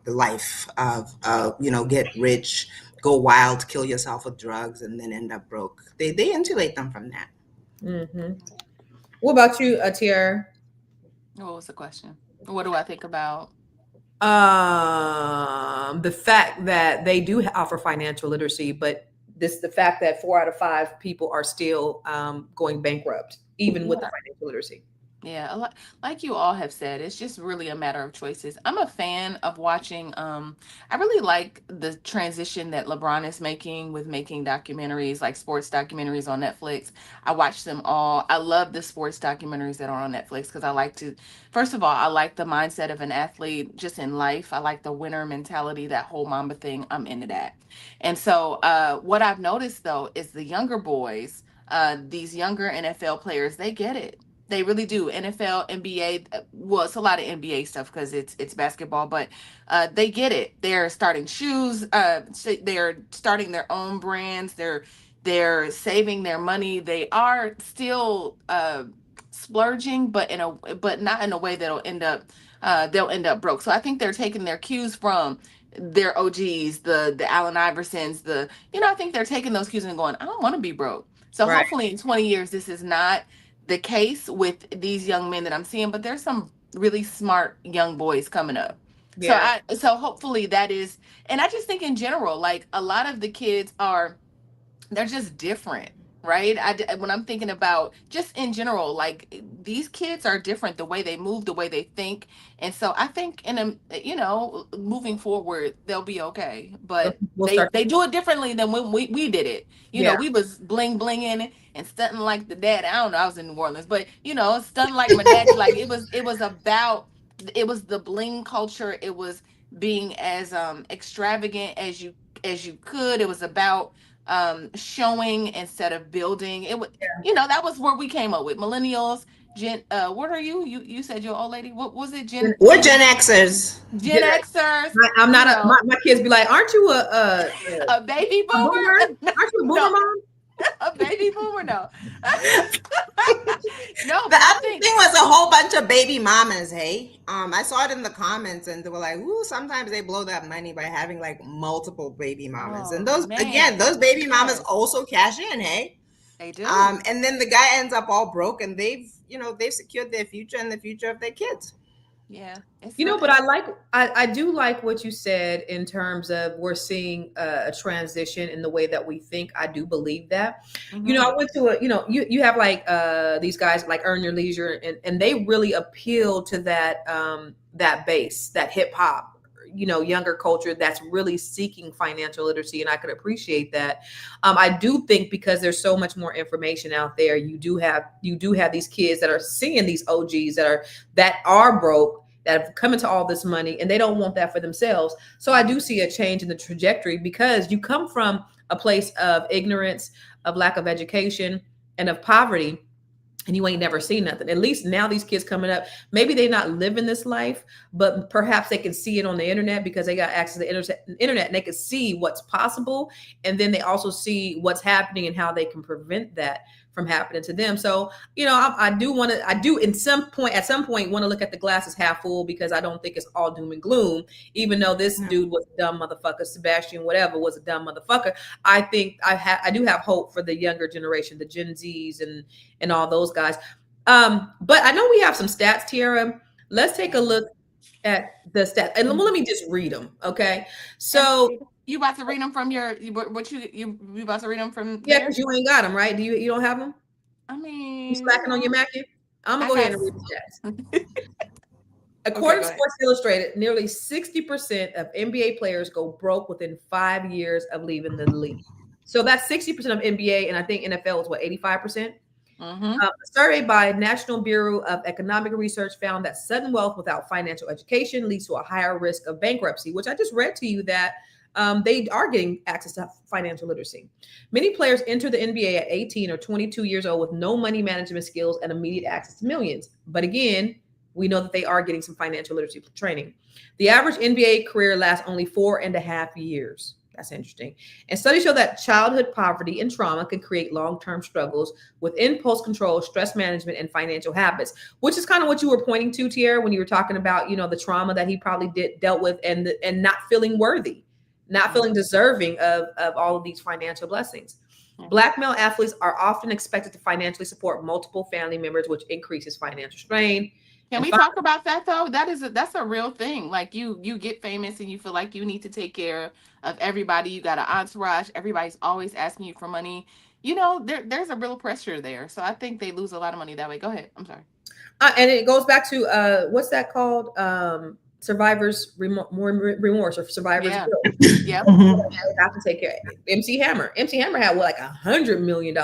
life of get rich, go wild, kill yourself with drugs, and then end up broke. They insulate them from that. Mm-hmm. What about you, Tiara? What was the question? What do I think about? The fact that they do offer financial literacy, but the fact that 4 out of 5 people are still going bankrupt, even with the financial literacy. Yeah, like you all have said, it's just really a matter of choices. I'm a fan of watching. I really like the transition that LeBron is making with making documentaries, like sports documentaries on Netflix. I watch them all. I love the sports documentaries that are on Netflix because first of all, I like the mindset of an athlete just in life. I like the winner mentality, that whole Mamba thing. I'm into that. And so what I've noticed, though, is the younger boys, these younger NFL players, they get it. They really do. NFL, NBA, well, it's a lot of NBA stuff because it's basketball, but they get it. They're starting shoes. They're starting their own brands. They're saving their money. They are still splurging, but not in a way that'll end up they'll end up broke. So I think they're taking their cues from their OGs, the Allen Iversons, I think they're taking those cues and going, I don't want to be broke. So hopefully in 20 years, this is not the case with these young men that I'm seeing, but there's some really smart young boys coming up. Yeah. So hopefully that is, and I just think in general, like a lot of the kids they're just different, right? When I'm thinking about just in general, like these kids are different, the way they move, the way they think. And so I think moving forward, they'll be okay, but they do it differently than when we did it. We was bling blinging and stunting like the dad. I don't know, I was in New Orleans, but stunting like my daddy. Like it was the bling culture. It was being as extravagant as you could. It was about showing instead of building. It would, that was where we came up with millennials. What are you? You said you're old lady. What was it? We're Gen Xers. Gen Xers. I'm not my kids be like, aren't you a baby boomer? Aren't you a boomer mom? A baby boomer? No. No. The other thing was a whole bunch of baby mamas. Hey, I saw it in the comments, and they were like, "Ooh, sometimes they blow that money by having like multiple baby mamas." And those baby mamas also cash in. Hey, they do. And then the guy ends up all broke, and they've secured their future and the future of their kids. Yeah. But I do like what you said in terms of we're seeing a transition in the way that we think. I do believe that. Mm-hmm. I went to you have like these guys like Earn Your Leisure, and they really appeal to that base, that hip hop, younger culture that's really seeking financial literacy. And I could appreciate that. I do think because there's so much more information out there, you do have these kids that are seeing these OGs that are broke, that have come into all this money, and they don't want that for themselves. So I do see a change in the trajectory because you come from a place of ignorance, of lack of education, and of poverty. and you ain't never seen nothing. At least now these kids coming up, maybe they're not living this life, but perhaps they can see it on the internet because they got access to the internet and they can see what's possible. And then they also see what's happening and how they can prevent that from happening to them. So, you know, I do at some point want to look at the glass as half full, because I don't think it's all doom and gloom, even though this dude was a dumb motherfucker, Sebastian, whatever, was a dumb motherfucker. I think I do have hope for the younger generation, the Gen Zs and all those guys. But I know we have some stats, Tiara. Let's take a look at the stats. And let me just read them. Okay. So you about to read them from your, what you about to read them from? Yeah, because you ain't got them, right? You don't have them? I mean, you slacking on your Mackie? I'm gonna go ahead and read the stats. According to Sports Illustrated, nearly 60% of NBA players go broke within 5 years of leaving the league. So that's 60% of NBA, and I think NFL is what, 85%? A survey by National Bureau of Economic Research found that sudden wealth without financial education leads to a higher risk of bankruptcy, which I just read to you that they are getting access to financial literacy. Many players enter the NBA at 18 or 22 years old with no money management skills and immediate access to millions. But again, we know that they are getting some financial literacy training. The average NBA career lasts only 4.5 years. That's interesting. And studies show that childhood poverty and trauma can create long-term struggles with impulse control, stress management, and financial habits, which is kind of what you were pointing to, Tiara, when you were talking about, you know, the trauma that he probably dealt with and not feeling worthy, not feeling deserving of all of these financial blessings. Black male athletes are often expected to financially support multiple family members, which increases financial strain. Can we talk about that though? That's a real thing. Like you get famous and you feel like you need to take care of everybody. You got an entourage. Everybody's always asking you for money. You know, there's a real pressure there. So I think they lose a lot of money that way. Go ahead. I'm sorry. And it goes back to what's that called? Survivor's remorse or survivor's guilt. Yeah. Have to take care. MC Hammer had like $100 million.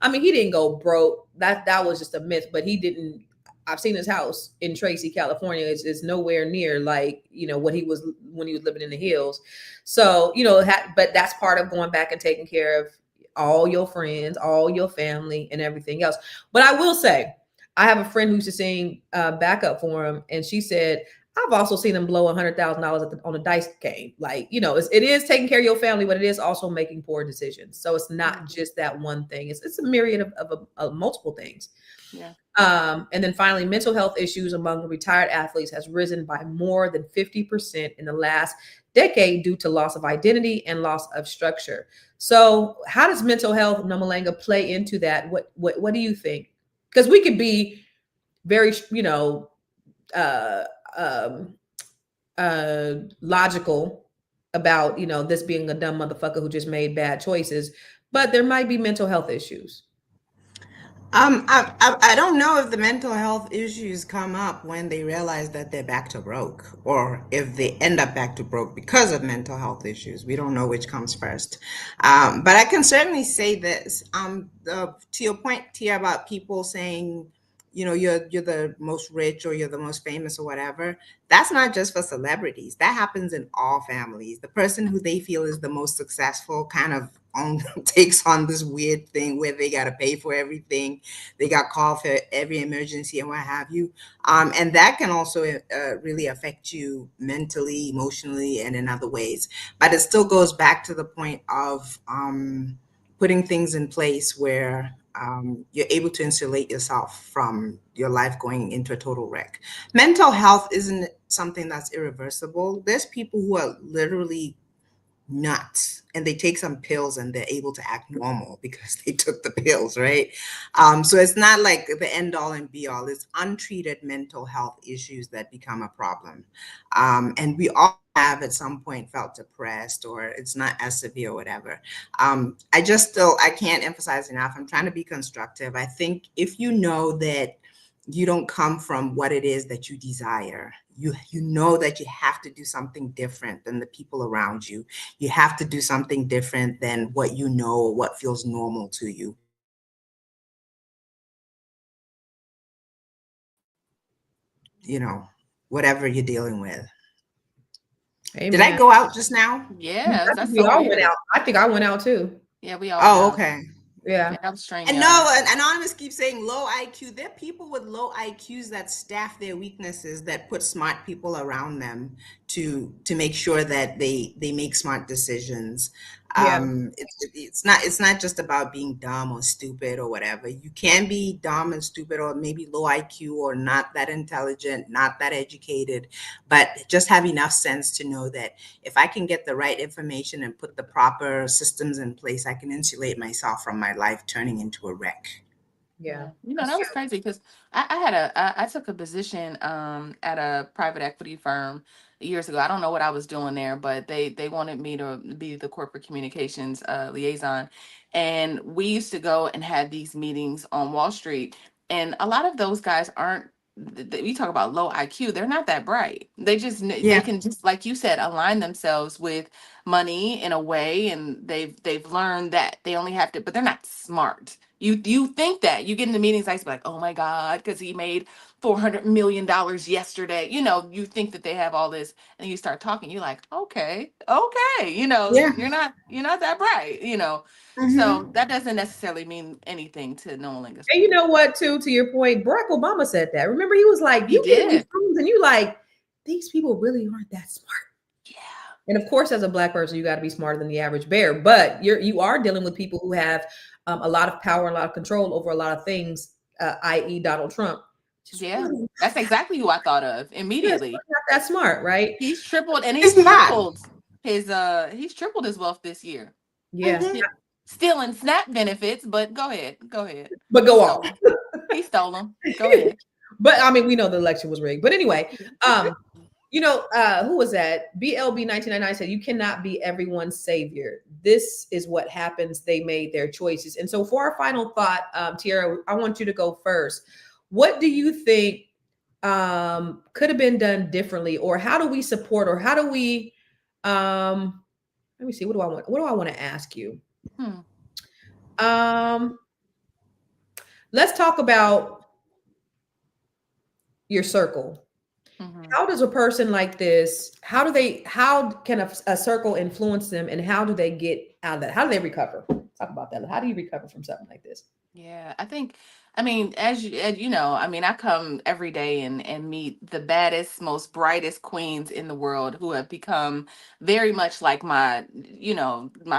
I mean, he didn't go broke. That was just a myth, but he didn't. I've seen his house in Tracy, California. It's nowhere near like, you know, what he was when he was living in the hills. So, you know, but that's part of going back and taking care of all your friends, all your family and everything else. But I will say, I have a friend who used to sing backup for him. And she said, I've also seen him blow $100,000 on a dice game. Like, you know, it is taking care of your family, but it is also making poor decisions. So it's not just that one thing. It's a myriad of multiple things. Yeah. And then finally, mental health issues among retired athletes has risen by more than 50% in the last decade due to loss of identity and loss of structure. So how does mental health, Nomalanga, play into that? What do you think? Because we could be very, you know, logical about, you know, this being a dumb motherfucker who just made bad choices, but there might be mental health issues. I don't know if the mental health issues come up when they realize that they're back to broke, or if they end up back to broke because of mental health issues. We don't know which comes first. But I can certainly say this, to your point, Tia, about people saying, you know, you're the most rich or you're the most famous or whatever. That's not just for celebrities. That happens in all families. The person who they feel is the most successful kind of takes on this weird thing where they got to pay for everything. They got called for every emergency and what have you. And that can also really affect you mentally, emotionally, and in other ways. But it still goes back to the point of putting things in place where you're able to insulate yourself from your life going into a total wreck. Mental health isn't something that's irreversible. There's people who are literally nuts and they take some pills and they're able to act normal because they took the pills, right? So it's not like the end all and be all. It's untreated mental health issues that become a problem. And we all have at some point felt depressed, or it's not as severe or whatever. I can't emphasize enough. I'm trying to be constructive. I think if you know that you don't come from what it is that you desire, you know that you have to do something different than the people around you. You have to do something different than what you know or what feels normal to you. You know, whatever you're dealing with. Amen. Did I go out just now? Yeah. We all went out. I think I went out too. Yeah, we all. Oh, okay. Yeah. I'm strange. And no, Anonymous keeps saying low IQ. There are people with low IQs that staff their weaknesses, that put smart people around them to make sure that they make smart decisions. Yeah. It's not just about being dumb or stupid or whatever. You can be dumb and stupid, or maybe low IQ, or not that intelligent, not that educated, but just have enough sense to know that if I can get the right information and put the proper systems in place, I can insulate myself from my life turning into a wreck. Yeah. That was crazy because I took a position at a private equity firm years ago. I don't know what I was doing there, but they wanted me to be the corporate communications liaison. And we used to go and have these meetings on Wall Street. And a lot of those guys aren't, we talk about low IQ, they're not that bright. They just, they can just, like you said, align themselves with money in a way. And they've learned that they only have to, but they're not smart. You think that you get into meetings, I used to be like, oh my God, because he made $400 million yesterday. You think that they have all this, and you start talking, you're like, okay, you're not that bright, So that doesn't necessarily mean anything to Nomalinga. And you know what, too, to your point, Barack Obama said that. Remember, he was like, you get these rooms and you like, these people really aren't that smart. Yeah. And of course, as a Black person, you got to be smarter than the average bear, but you are dealing with people who have a lot of power and a lot of control over a lot of things, i.e. Donald Trump. Yeah, that's exactly who I thought of immediately. Not that smart, right? He's tripled, and he's tripled his wealth this year. Yeah. Stealing SNAP benefits, but go ahead. But go on. He stole them. Go ahead. But I mean, we know the election was rigged. But anyway, who was that? BLB 1999 said, you cannot be everyone's savior. This is what happens. They made their choices. And so for our final thought, Tiara, I want you to go first. What do you think could have been done differently, or how do we support, or how do we, let me see, what do I want to ask you? Let's talk about your circle. How does a person like this, how can a circle influence them, and how do they get out of that? How do they recover? Talk about that. How do you recover from something like this? Yeah, as you know, I come every day and meet the baddest, most brightest queens in the world who have become very much like my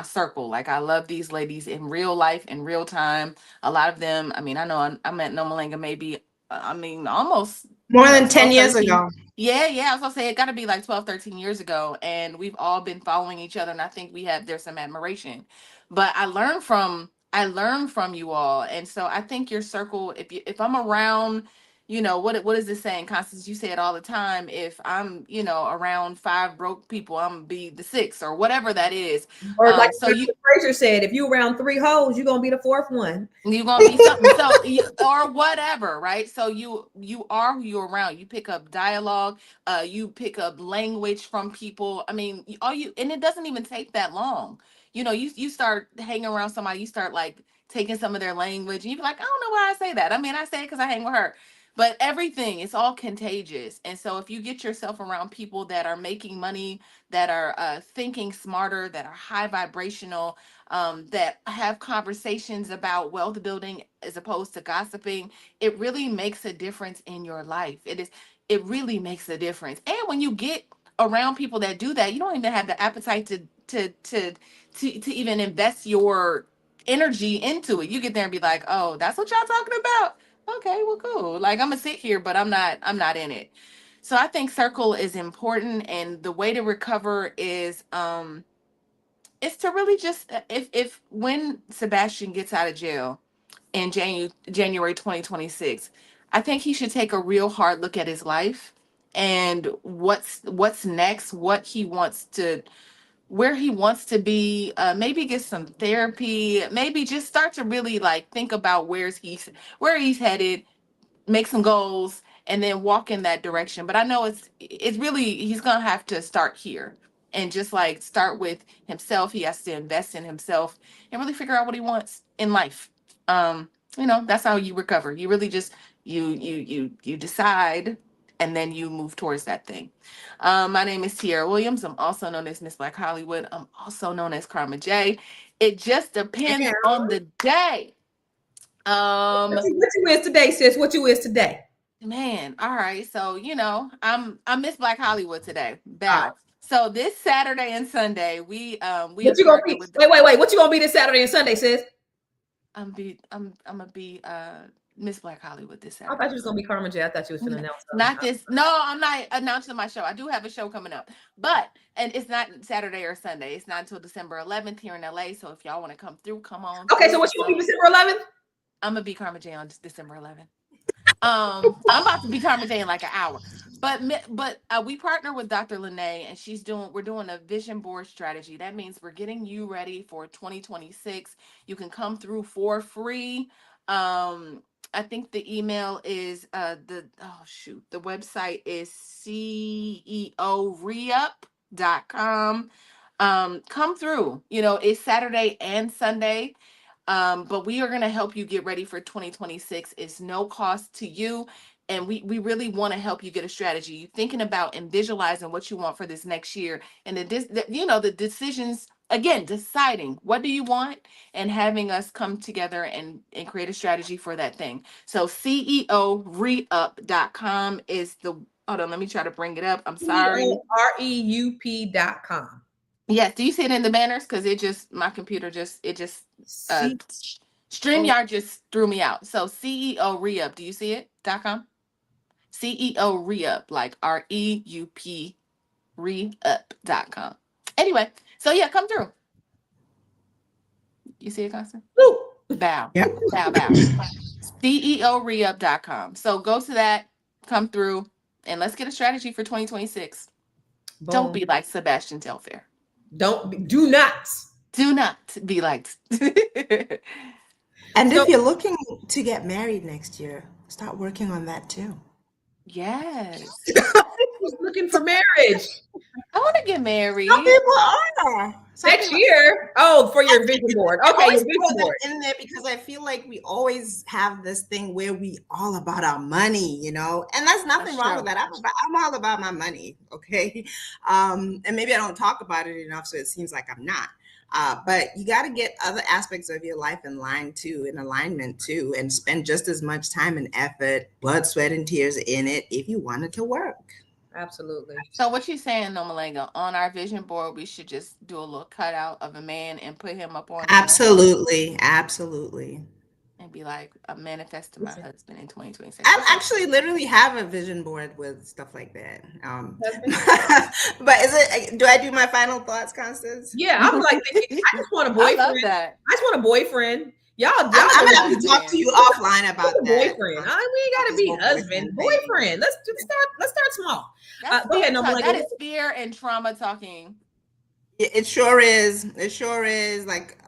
circle. Like, I love these ladies in real life, in real time. A lot of them, I know I met Nomalinga maybe, almost more than 10 years ago. Yeah, I was gonna say it got to be like 12, 13 years ago, and we've all been following each other, and I think there's some admiration. But I learned from you all, and so I think your circle, if I'm around, what is this saying, Constance? You say it all the time. If I'm around 5 broke people, I'm gonna be the 6th or whatever that is. Or like Fraser said, if you around 3 hoes, you're gonna be the 4th one. You're gonna be something. Or whatever, right? So you are who you're around. You pick up dialogue, you pick up language from people. And it doesn't even take that long. You start hanging around somebody, you start like taking some of their language, and you be like, I don't know why I say that. I say it because I hang with her. But everything, it's all contagious. And so if you get yourself around people that are making money, that are thinking smarter, that are high vibrational, that have conversations about wealth building as opposed to gossiping, it really makes a difference in your life. It really makes a difference. And when you get around people that do that, you don't even have the appetite to even invest your energy into it. You get there and be like, oh, that's what y'all talking about? Okay, well, cool. Like, I'm gonna sit here, but I'm not in it. So I think circle is important, and the way to recover is to really just, if when Sebastian gets out of jail in January 2026, I think he should take a real hard look at his life and what's next, where he wants to be, maybe get some therapy, maybe just start to really like think about where he's headed, make some goals, and then walk in that direction. But I know it's really, he's gonna have to start here and just like start with himself. He has to invest in himself and really figure out what he wants in life. That's how you recover. You really just you decide, and then you move towards that thing. My name is Tiara Williams. I'm also known as Miss Black Hollywood. I'm also known as Karma J. It just depends on the day. What you is today, sis? What you is today? Man, all right. So I'm Miss Black Hollywood today. Bow. Right. So this Saturday and Sunday, we what you gonna be? Wait. What you gonna be this Saturday and Sunday, sis? I'm gonna be Miss Black Hollywood this Saturday. I thought you was gonna be Carmen J. I thought you was gonna announce something. Not this. No, I'm not announcing my show. I do have a show coming up, and it's not Saturday or Sunday. It's not until December 11th here in LA. So if y'all want to come through, come on. Okay, so what you gonna be December 11th? I'm gonna be Carmen J on December 11th. I'm about to be Carmen J in like an hour. But we partner with Dr. Lene, and we're doing a vision board strategy. That means we're getting you ready for 2026. You can come through for free. I think the email is the website is ceoreup.com. Come through. It's Saturday and Sunday. But we are going to help you get ready for 2026. It's no cost to you. And we really want to help you get a strategy. You're thinking about and visualizing what you want for this next year. And the decisions, again, deciding what do you want and having us come together and create a strategy for that thing. So ceoreup.com is hold on, let me try to bring it up. I'm sorry. REUP.com. Yes, do you see it in the banners? Because my computer StreamYard just threw me out. So CEOReup, do you see it? .com? CEOReup, like REUP, reup.com. Anyway, so yeah, come through. You see it, Constance? Bow. Yep. Bow. CEOReup.com. So go to that, come through, and let's get a strategy for 2026. Boom. Don't be like Sebastian Telfair. Do not be like. And if you're looking to get married next year, start working on that too. Yes. Who's looking for marriage? I want to get married. Some people are. Next year. Oh, for your vision board. Okay, your vision board. In there because I feel like we always have this thing where we all about our money, and that's nothing wrong with that. I'm all about my money, okay? And maybe I don't talk about it enough, so it seems like I'm not. But you got to get other aspects of your life in alignment too, and spend just as much time and effort, blood, sweat, and tears in it if you want it to work. Absolutely. So what you saying, Nomalenga, on our vision board, we should just do a little cutout of a man and put him up on Absolutely. And be like, I'm manifesting my husband in 2026. I actually literally have a vision board with stuff like that. But do I do my final thoughts, Constance? Yeah, I'm like thinking, I just want a boyfriend. I love that. I just want a boyfriend. I'm gonna have to talk to you offline about that. Boyfriend. We ain't gotta be husband. Boyfriend. Let's start small. Go ahead, that is fear and trauma talking. It sure is. Like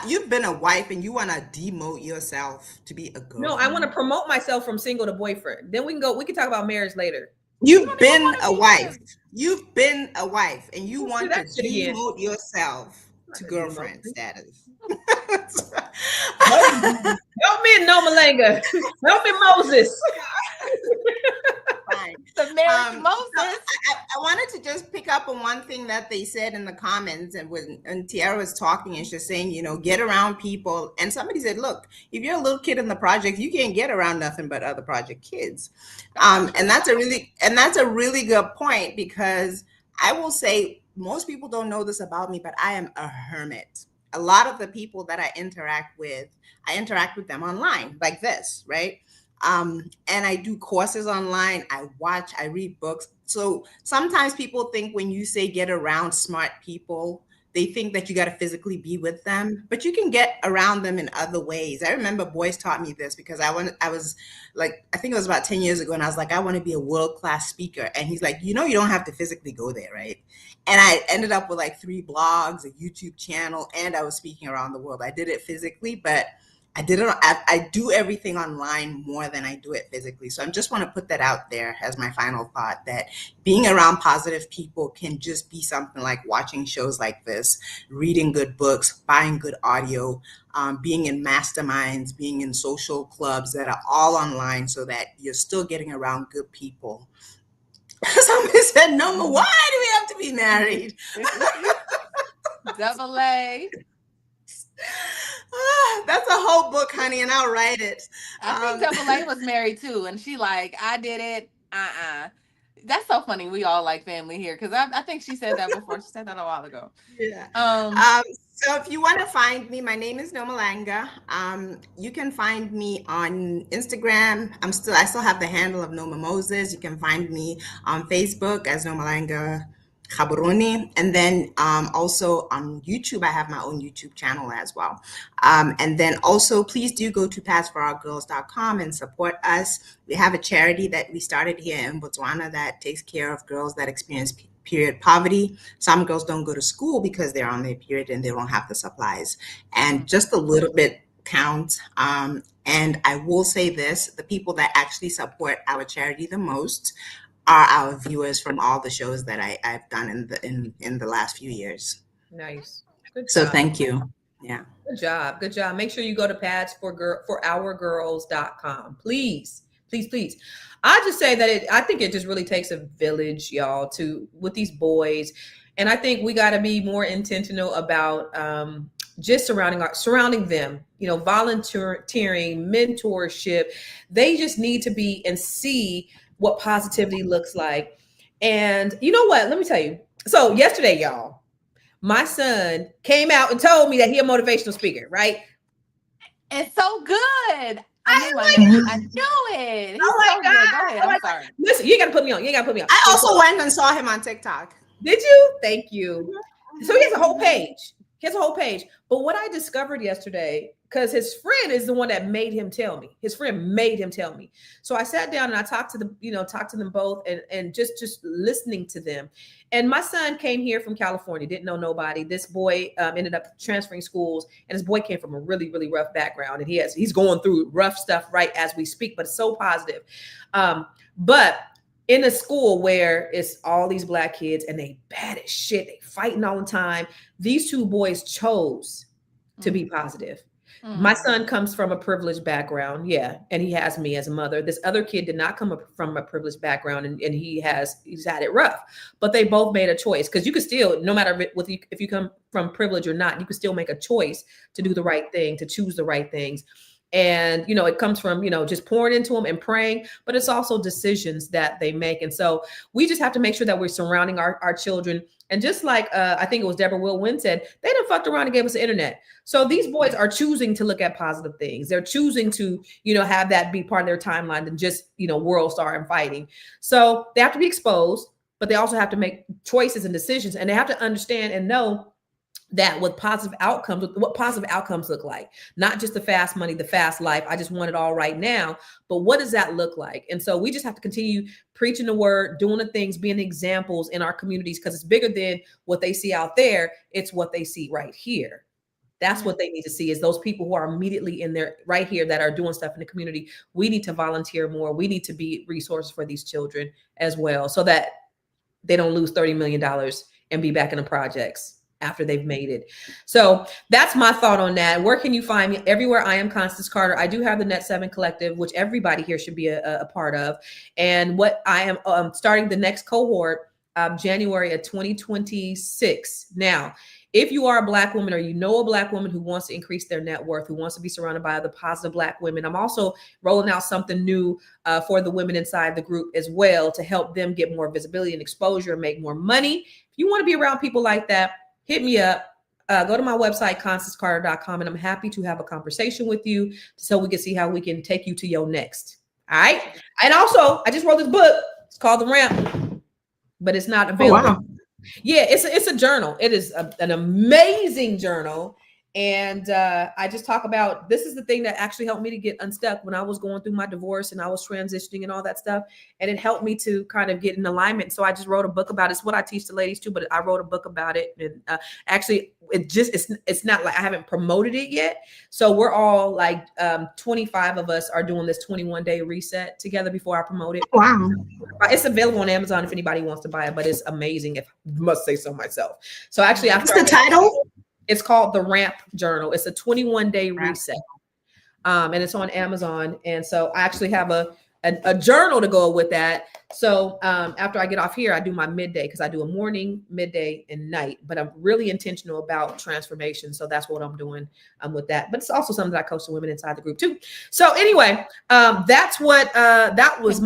you've been a wife and you want to demote yourself to be a girl. No, I want to promote myself from single to boyfriend. Then we can talk about marriage later. You've been a wife. And you want to demote yourself to girlfriend status. Help me, Nomalenga. Help me, Moses. Fine. The marriage Moses. I wanted to just pick up on one thing that they said in the comments, and when Tiara was talking and she's saying, get around people. And somebody said, look, if you're a little kid in the project, you can't get around nothing but other project kids. And that's a really good point, because I will say most people don't know this about me, but I am a hermit. A lot of the people that I interact with them online like this, right? And I do courses online. I read books. So sometimes people think when you say get around smart people, they think that you got to physically be with them, but you can get around them in other ways. I remember Boyce taught me this because I was like, I think it was about 10 years ago. And I was like, I want to be a world-class speaker. And he's like, you don't have to physically go there, right? And I ended up with like 3 blogs, a YouTube channel, and I was speaking around the world. I did it physically, but I do everything online more than I do it physically. So I just want to put that out there as my final thought, that being around positive people can just be something like watching shows like this, reading good books, buying good audio, being in masterminds, being in social clubs that are all online so that you're still getting around good people. Somebody said, Noma, why do we have to be married? Double A. That's a whole book, honey, and I'll write it. I think Double A was married too, and she like, I did it. That's so funny. We all like family here because I think she said that before. She said that a while ago. Yeah. So if you want to find me, my name is Nomalanga. You can find me on Instagram. I still have the handle of Noma Moses. You can find me on Facebook as Nomalanga Khaburuni. And then also on YouTube, I have my own YouTube channel as well. And then also, please do go to passforourgirls.com and support us. We have a charity that we started here in Botswana that takes care of girls that experience period poverty. Some girls don't go to school because they're on their period and they don't have the supplies. And just a little bit counts. And I will say this, the people that actually support our charity the most are our viewers from all the shows that I've done in the last few years. Nice. Good job. So thank you. Yeah. Good job. Good job. Make sure you go to padsforourgirls.com. Please. Please, please. I just say that I think it just really takes a village, y'all, with these boys. And I think we got to be more intentional about just surrounding them, volunteering, mentorship. They just need to be and see what positivity looks like. And you know what? Let me tell you. So yesterday, y'all, my son came out and told me that he's a motivational speaker, right? It's so good. I knew it. He's oh my so God. good. Go ahead. I'm sorry. Listen, you got to put me on. I also went and saw him on TikTok. Did you? Thank you. So he has a whole page. But what I discovered yesterday, because his friend is the one that made him tell me. His friend made him tell me. So I sat down and I talked to them, talked to them both and just listening to them. And my son came here from California, didn't know nobody. This boy ended up transferring schools, and his boy came from a really, really rough background. And he's going through rough stuff right as we speak, but it's so positive. But in a school where it's all these Black kids and they bad as shit, they fighting all the time, these two boys chose to be positive. My son comes from a privileged background, yeah, and he has me as a mother. This other kid did not come from a privileged background, and he's had it rough. But they both made a choice, because you could still, no matter if you come from privilege or not, you could still make a choice to do the right thing, to choose the right things. And, it comes from, just pouring into them and praying, but it's also decisions that they make. And so we just have to make sure that we're surrounding our children. And just like I think it was Deborah Will Wynn said, they done fucked around and gave us the internet. So these boys are choosing to look at positive things. They're choosing to, have that be part of their timeline than just, world star and fighting. So they have to be exposed, but they also have to make choices and decisions. And they have to understand and know that what positive outcomes look like, not just the fast money, the fast life. I just want it all right now. But what does that look like? And so we just have to continue preaching the word, doing the things, being examples in our communities, because it's bigger than what they see out there. It's what they see right here. That's what they need to see, is those people who are immediately in there right here that are doing stuff in the community. We need to volunteer more. We need to be resources for these children as well, so that they don't lose $30 million and be back in the projects after they've made it. So that's my thought on that. Where can you find me? Everywhere I am Constance Carter. I do have the Net 7 Collective, which everybody here should be a part of. And what I am starting the next cohort January of 2026. Now, if you are a Black woman, or a Black woman who wants to increase their net worth, who wants to be surrounded by other positive Black women, I'm also rolling out something new for the women inside the group as well, to help them get more visibility and exposure and make more money. If you want to be around people like that, hit me up. Go to my website, ConstanceCarter.com, and I'm happy to have a conversation with you so we can see how we can take you to your next. All right. And also, I just wrote this book. It's called The Ramp, but it's not available. Oh, wow. Yeah, it's a journal. It is an amazing journal. And I just talk about, this is the thing that actually helped me to get unstuck when I was going through my divorce and I was transitioning and all that stuff. And it helped me to kind of get in alignment. So I just wrote a book about it. It's what I teach the ladies too, but I wrote a book about it. And actually, it's not like I haven't promoted it yet. So we're all like 25 of us are doing this 21-day reset together before I promote it. Wow. It's available on Amazon if anybody wants to buy it, but it's amazing, if I must say so myself. So actually, what's the title? It's called The Ramp Journal. It's a 21-day reset. And it's on Amazon. And so I actually have a journal to go with that So after I get off here, I do my midday because I do a morning, midday, and night. But I'm really intentional about transformation. So that's what I'm doing with that. But it's also something that I coach the women inside the group too. So anyway, that's what that was.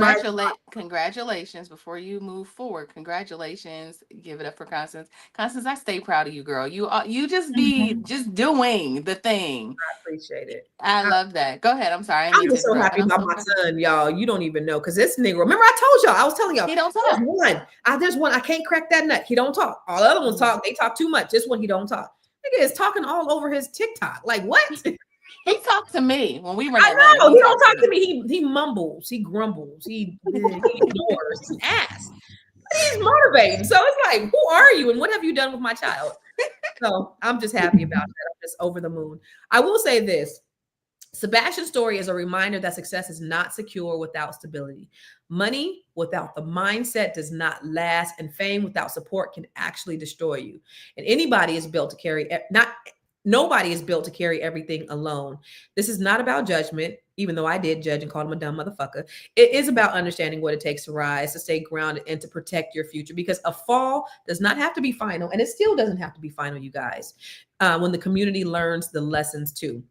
Congratulations before you move forward. Congratulations. Give it up for Constance. Constance, I stay proud of you, girl. You just be just doing the thing. I appreciate it. I love that. Go ahead. I'm sorry. I'm just so happy about my son, y'all. You don't even know, because this nigga. Remember, I told y'all. I was telling y'all. He don't talk. There's one. I can't crack that nut. He don't talk. All the other ones talk. They talk too much. This one, he don't talk. Nigga is talking all over his TikTok. Like what? He talked to me when we were. I know. He don't talk to me. He mumbles. He grumbles. He ignores. He's ass. He's motivating. So it's like, who are you and what have you done with my child? So I'm just happy about that. I'm just over the moon. I will say this. Sebastian's story is a reminder that success is not secure without stability. Money without the mindset does not last, and fame without support can actually destroy you. And nobody is built to carry everything alone. This is not about judgment, even though I did judge and call him a dumb motherfucker. It is about understanding what it takes to rise, to stay grounded, and to protect your future, because a fall does not have to be final, and it still doesn't have to be final, you guys, when the community learns the lessons too.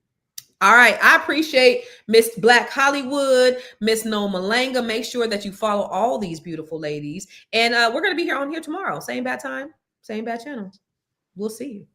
All right. I appreciate Miss Black Hollywood, Miss Noma Langa. Make sure that you follow all these beautiful ladies. And we're going to be here on here tomorrow. Same bad time, same bad channel. We'll see you.